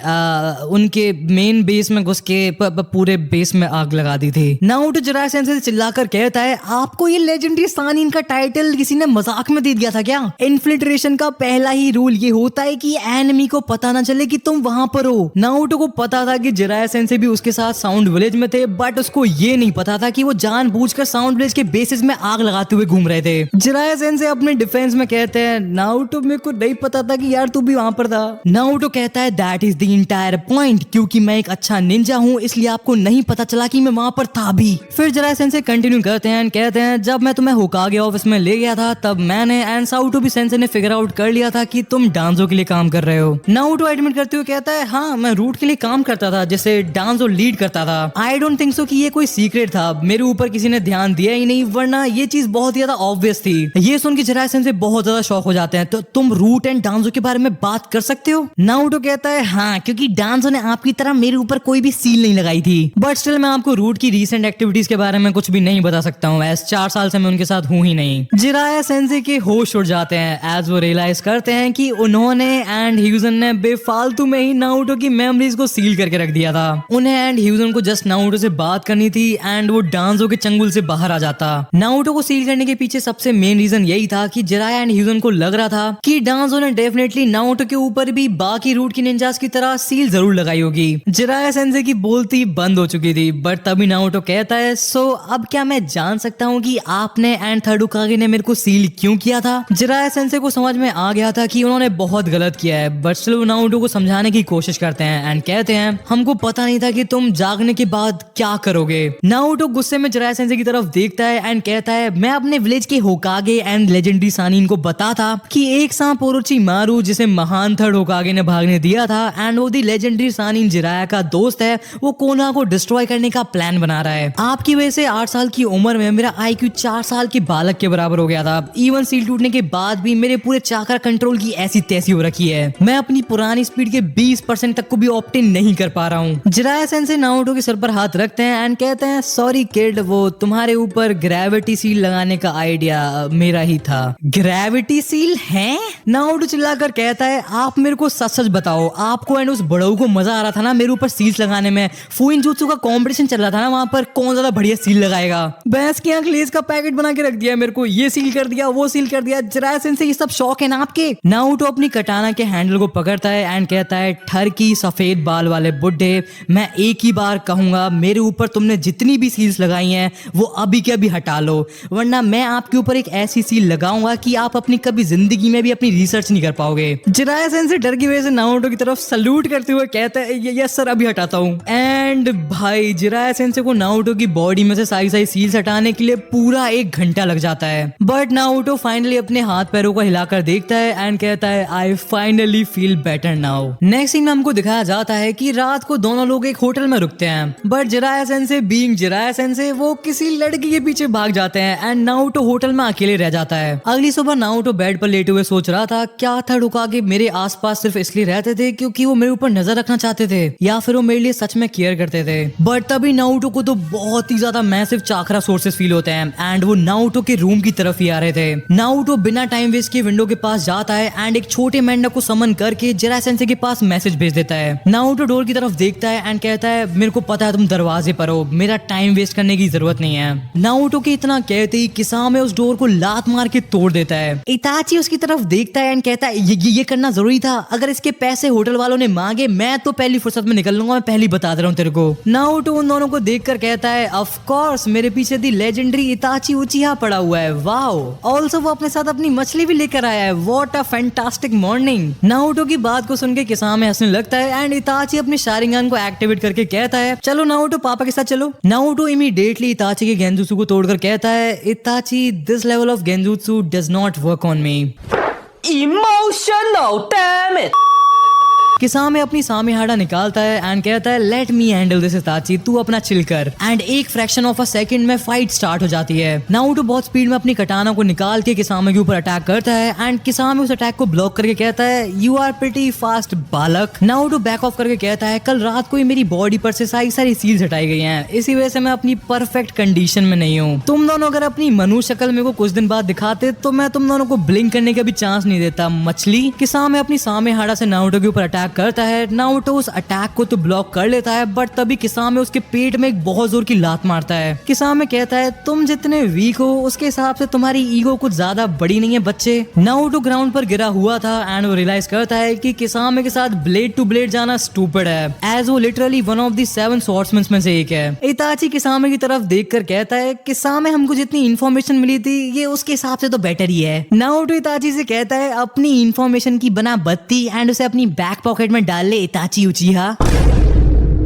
उनके मेन बेस में घुस के पूरे बेस में आग लगा दी थी। नारुतो जिराया सेंसे से चिल्लाकर कहता है आपको ये लेजेंडरी सानिन का टाइटल किसी ने मजाक में दे दिया था क्या? इन्फिल्ट्रेशन का पहला ही रूल ये होता है कि एनिमी को पता ना चले कि तुम वहां पर हो। नारुतो को पता था कि जिराया सेंसे भी उसके साथ साउंड विलेज में थे बट उसको ये नहीं पता था कि वो जानबूझकर साउंड विलेज के बेसिस में आग लगाते हुए घूम रहे थे। जिराया सेंसे अपने डिफेंस में कहते हैं नारुतो मेरे को नहीं पता था कि यार तू भी वहां पर था। नारुतो कहता है that is the entire point, क्योंकि मैं एक अच्छा निंजा हूँ इसलिए आपको नहीं पता चला कि मैं वहां पर था भी। फिर जिराया सेंसे कंटिन्यू करते हैं कहते हैं जब मैं तुम्हें होकागे ऑफिस में ले गया था तब मैंने एंड साउटो भी सेंसे ने फिगर आउट कर लिया था कि तुम डांजो के लिए काम कर रहे हो। नारुतो एडमिट करते हुए कहता है हाँ मैं रूट के लिए काम करता था जिसे डांजो लीड करता था। आई डोंट थिंक सो कि ये कोई सीक्रेट था, मेरे ऊपर किसी ने ध्यान दिया ही नहीं वरना ये चीज बहुत ज्यादा ऑब्वियस थी। ये सुन के जिराया सेंसे बहुत ज्यादा शॉक हो जाते हैं तो तुम रूट एंड डांजो के बारे में बात कर सकते हो? नारुतो कहता है हाँ क्योंकि डांजो ने आपकी तरह मेरे ऊपर कोई भी सील नहीं लगाई थी बट स्टिल मैं आपको रूट की रीसेंट एक्टिविटीज के बारे में कुछ भी नहीं बता सकता हूँ एज 4 साल से मैं उनके साथ हूँ ही नहीं। जिराया सेंसे के होश उड़ जाते हैं एज वो रियलाइज करते हैं कि उन्होंने एंड ह्यूजन ने बेफालतू में ही नारुतो की मेमोरीज को सील करके रख दिया था। उन्हें एंड ह्यूजन को जस्ट नारुतो से बात करनी थी एंड वो डांजो के चंगुल से बाहर आ जाता। नारुतो को सील करने के पीछे सबसे मेन रीजन यही था कि जिराया एंड ह्यूजन को लग रहा था कि डांजो ने डेफिनेटली नारुतो के ऊपर भी बाकी रूट की निंजास की तरह सील जरूर लगाई होगी। जिराया सेंसे की बोलती बंद हो चुकी थी बट तभी नारुतो कहता है सो अब क्या मैं जान सकता हूँ कि आपने एंड थर्ड होकागे ने मेरे को सील क्यों किया था? जिराया सेंसे को समझ में आ गया था कि उन्होंने बहुत गलत किया है बट स्टिल वो नारुतो को समझाने की कोशिश करते हैं एंड कहते हैं हमको पता नहीं था कि तुम जागने के बाद क्या करोगे। नारुतो गुस्से में जिराया सेंसे की तरफ देखता है एंड कहता है मैं अपने विलेज के होकागे एंड लेजेंडरी सानिन को बता था कि एक सांप ओरोचिमारू जिसे महान थर्ड होकागे ने भागने दिया था एंड वो दी लेजेंडरी सानिन जिराया का दोस्त है, वो कोनोहा को डिस्ट्रॉय करने का प्लान बना रहा है। आपकी वजह से 8 साल की उम्र में मेरा IQ 4 साल के बालक के बराबर हो गया था। इवन सील टूटने के बाद भी मेरे पूरे चाकर कंट्रोल की ऐसी तैसी हो रखी है, मैं अपनी पुरानी स्पीड के 20% तक को भी ऑप्टेन नहीं कर पा रहा हूँ। जिराया सेंसे नारुतो के सर पर हाथ रखते हैं एंड कहते हैं सॉरी किड, वो तुम्हारे ऊपर ग्रेविटी सील लगाने का आइडिया मेरा ही था। ग्रेविटी सील है? नारुतो चिल्लाकर कहता है आप मेरे को सच सच बताओ, आपको एंड उस बड़ऊ को मजा आ रहा था ना मेरे ऊपर सील्स लगाने में? फुइनजुत्सु का कंपटीशन चल रहा था ना वहां पर, कौन ज्यादा बढ़िया सील लगाएगा? भैंस की आंख लेस का पैकेट बना के रख दिया मेरे को, ये सील कर दिया वो सील कर दिया। जिराया सेंसे ये सब शौक है ना आपके? नारुतो अपनी कटाना के हैंडल को पकड़ता है एंड कहता है ठरकी सफेद बाल वाले बुड्ढे, मैं एक ही बार कहूंगा मेरे ऊपर तुमने जितनी भी सील्स लगाई हैं वो अभी के अभी हटा लो वरना मैं आपके ऊपर एक ऐसी सील लगाऊंगा कि आप अपनी कभी जिंदगी में भी अपनी रिसर्च नहीं कर पाओगे। जिराया सेंसे डर की वजह से नारुतो की तरफ सल्यूट करते हुए कहता है यस सर अभी हटाता हूँ। एंड भाई जिराया सेंसे को नारुतो की बॉडी में से सारी सील्स हटाने के लिए पूरा 1 घंटा लग जाता है बट नारुतो फाइनली अपने हाथ पैरों को हिलाकर देखता है एंड कहता है I finally feel better now. Next scene में हमको दिखाया जाता है कि रात को दोनों लोग एक होटल में रुकते हैं but Jiraiya sensei being Jiraiya sensei वो किसी लड़की के पीछे भाग जाते हैं एंड नारुतो होटल में अकेले रह जाता है। अगली सुबह नारुतो बेड पर लेटे हुए सोच रहा था क्या थर्ड होकागे मेरे आसपास सिर्फ इसलिए रहते थे क्योंकि वो मेरे ऊपर नजर रखना चाहते थे या फिर वो मेरे लिए सच में केयर करते थे। बट तभी नारुतो को तो बहुत ही ज्यादा मैसिव चाकरा सोर्सेस फील होते हैं एंड वो नारुतो के रूम की तरफ ही आ रहे थे। नारुतो बिना टाइम वेस्ट किए विंडो के पास जाता है एंड एक छोटे मेंढक को समन करके जिराय सेंसे के पास मैसेज भेज देता है। नारुतो डोर की तरफ देखता है एंड कहता है मेरे को पता है तुम दरवाजे पर हो, मेरा टाइम वेस्ट करने की जरूरत नहीं है। नारुतो के इतना कहते ही किसामे उस डोर को लात मार के तोड़ देता है। इताची उसकी तरफ देखता है एंड कहता है ये करना जरूरी था, अगर इसके पैसे होटल वालों ने मांगे मैं तो पहली फुर्सत में निकल लूंगा, मैं पहली बता दे रहा हूँ तेरे को। नारुतो उन दोनों को देखकर कहता है ऑफ कोर्स मेरे पीछे दी लेजेंडरी इताची उचिहा पड़ा हुआ है, वाओ। ऑल्सो वो अपने साथ अपनी मछली भी लेकर आया है, what a fantastic morning. Naruto की बात को सुन के किसामे हंसने लगता है एंड इताची अपने शारिंगन को एक्टिवेट करके कहता है चलो नारुतो पापा के साथ चलो। नारुतो इमीडिएटली इताची के गेंजुत्सु को तोड़कर कहता है इताची this level of genjutsu does not work on me. Emotional, damn it! किसामे अपनी सामेहाड़ा निकालता है एंड कहता है लेट मी हैंडल दिस इताची, तू अपना चिल कर। एंड एक फ्रैक्शन ऑफ अ सेकंड में फाइट स्टार्ट हो जाती है। नारुतो बहुत स्पीड में अपनी कटाना को निकाल के किसामे के ऊपर अटैक करता है एंड किसामे उस अटैक को ब्लॉक करके कहता है यू आर प्रीटी फास्ट बालक। नारुतो बैक ऑफ करके कहता है कल रात को ही मेरी बॉडी पर से सारी सील्स हटाई गई हैं, इसी वजह से मैं अपनी परफेक्ट कंडीशन में नहीं हूँ। तुम दोनों अगर अपनी मनुष्य शक्ल मेरे को कुछ दिन बाद दिखाते तो मैं तुम दोनों को ब्लिंक करने का भी चांस नहीं देता, मछली। किसामे अपनी सामेहाड़ा से नारुतो के ऊपर अटैक करता है। नारुतो उस अटैक को तो ब्लॉक कर लेता है बट तभी किसामे उसके पेट में एक बहुत जोर की लात मारता है। किसामे कहता है तुम जितने वीक हो उसके हिसाब से तुम्हारी ईगो कुछ ज्यादा बड़ी नहीं है बच्चे। नारुतो ग्राउंड पर गिरा हुआ था एंड वो रियलाइज करता है कि किसामे के साथ ब्लेड टू ब्लेड जाना स्टूपिड है, एज वो literally one of the 7 swordsman में से एक है। इताची किसामे की तरफ देखकर कहता है किसामे हमको जितनी इन्फॉर्मेशन मिली थी ये उसके हिसाब से तो बेटर ही है। नारुतो इताची से कहता है अपनी इन्फॉर्मेशन की बना बत्ती एंड उसे अपनी बैक पॉकेट में डाल ले इताची उचिहा।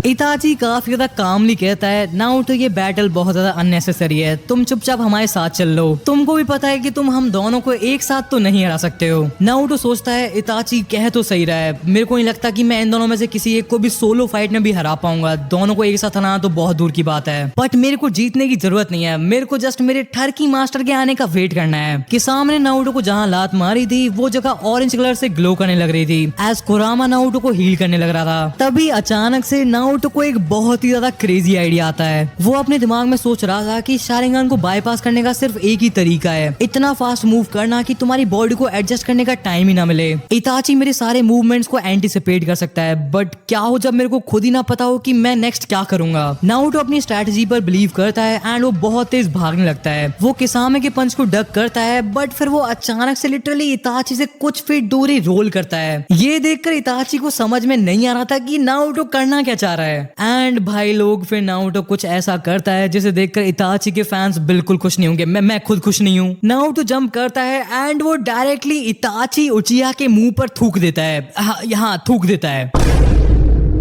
इताची काफी ज्यादा कामली कहता है नारुतो ये बैटल बहुत ज्यादा अननेसेसरी है, तुम चुपचाप हमारे साथ चल लो, तुमको भी पता है कि तुम हम दोनों को एक साथ तो नहीं हरा सकते हो। नारुतो सोचता है इताची कह तो सही रहा है, मेरे को नहीं लगता कि मैं इन दोनों में से किसी एक को भी सोलो फाइट में भी हरा पाऊंगा, दोनों को एक साथ हराना तो बहुत दूर की बात है, बट मेरे को जीतने की जरूरत नहीं है, मेरे को जस्ट मेरे ठरकी मास्टर के आने का वेट करना है। किसामे ने नारुतो को जहाँ लात मारी थी वो जगह ऑरेंज कलर से ग्लो करने लग रही थी एज कुरामा नारुतो को हील करने लग रहा था। तभी अचानक से नारुतो को एक बहुत ही ज्यादा क्रेजी आइडिया आता है। वो अपने दिमाग में सोच रहा था कि शारिंगन को बाईपास करने का सिर्फ एक ही तरीका है, इतना फास्ट मूव करना कि तुम्हारी बॉडी को एडजस्ट करने का टाइम ही ना मिले। इताची मेरे सारे मूवमेंट्स को एंटीसिपेट कर सकता है बट क्या हो जब मेरे को खुद ही ना पता हो कि मैं नेक्स्ट क्या करूंगा। नारुतो अपनी स्ट्रेटजी पर बिलीव करता है एंड वो बहुत तेज भागने लगता है। वो किसामे के पंच को डक करता है बट फिर वो अचानक से लिटरली इताची से कुछ फीट दूर ही रोल करता है। ये देखकर इताची को समझ में नहीं आ रहा था कि नारुतो करना क्या चाह रहा है। एंड भाई लोग फिर नारुतो कुछ ऐसा करता है जिसे देखकर इताची के फैंस बिल्कुल खुश नहीं होंगे, मैं खुद खुश नहीं हूँ। नारुतो जंप करता है एंड वो डायरेक्टली इताची उचिहा के मुंह पर थूक देता है, यहाँ थूक देता है।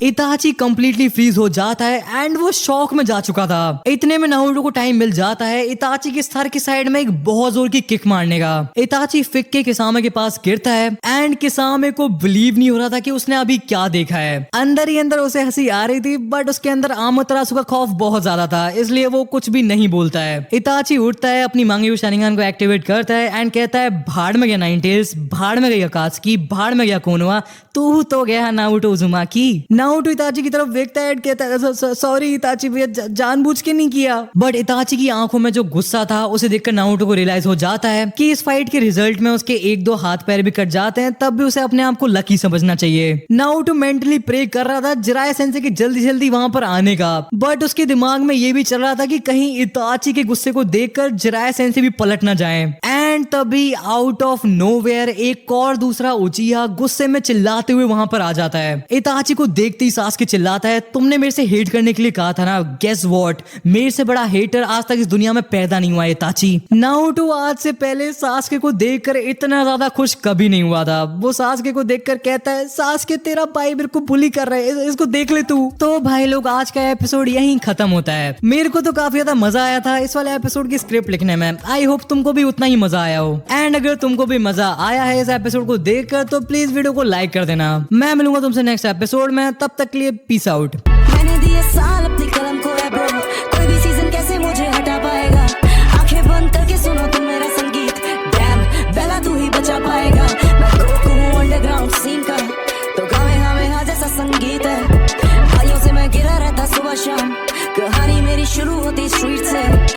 इताची कंप्लीटली फ्रीज हो जाता है एंड वो शॉक में जा चुका था। इतने में नारुतो को टाइम मिल जाता है इताची के सर की साइड में एक बहुत जोर की किक मारने का। इताची फिक के किसामे के पास गिरता है एंड किसामे को बिलीव नहीं हो रहा था कि उसने अभी क्या देखा है। अंदर ही अंदर उसे हंसी आ रही थी बट उसके अंदर आमोतेरासु का खौफ बहुत ज्यादा था, इसलिए वो कुछ भी नहीं बोलता है। इताची उठता है, अपनी मांगी हुई शारिंगन को एक्टिवेट करता है एंड कहता है भाड़ में गया नाइनटेल्स, भाड़ में गई अकात्सुकी, भाड़ में गया कोनोहा, तू तो गया नारुतो उज़ुमाकी। नारुतो इताची की तरफ देखता है, कहता है सॉरी इताची भैया, जानबूझ के नहीं किया। बट इताची की आंखों में जो गुस्सा था उसे देखकर नारुतो को रियलाइज हो जाता है कि इस फाइट के रिजल्ट में उसके 1-2 हाथ पैर भी कट जाते हैं, तब भी उसे अपने आप को लकी समझना चाहिए। नारुतो मेंटली प्रे कर रहा था जिराय सेंसे के जल्दी जल्दी वहां पर आने का, बट उसके दिमाग में ये भी चल रहा था कि कहीं इताची के गुस्से को देखकर जिराय सेंसे भी पलट ना जाए। एंड तभी आउट ऑफ नोवेयर एक और दूसरा उचिहा गुस्से में चिल्लाते हुए वहां पर आ जाता है। इताची को देखते ही सासके चिल्लाता है, तुमने मेरे से हेट करने के लिए कहा था ना, गेस व्हाट, मेरे से बड़ा हेटर आज तक इस दुनिया में पैदा नहीं हुआ इताची। नारुतो आज से पहले सासके को देखकर इतना ज्यादा खुश कभी नहीं हुआ था। वो सासके को देखकर कहता है, सासके तेरा भाई मेरे को बुली कर रहा है, इसको देख ले तू। तो भाई लोग आज का एपिसोड यहीं खत्म होता है। मेरे को तो काफी ज्यादा मजा आया था इस वाले एपिसोड की स्क्रिप्ट लिखने में। आई होप तुमको भी उतना ही मजा आया हो। एंड अगर तुमको भी मजा आया है इस एपिसोड को देखकर तो प्लीज वीडियो को लाइक कर देना। मैं मिलूंगा तुमसे नेक्स्ट एपिसोड में, तब तक के लिए पीस आउट। मैंने दिए साल अपनी कलम को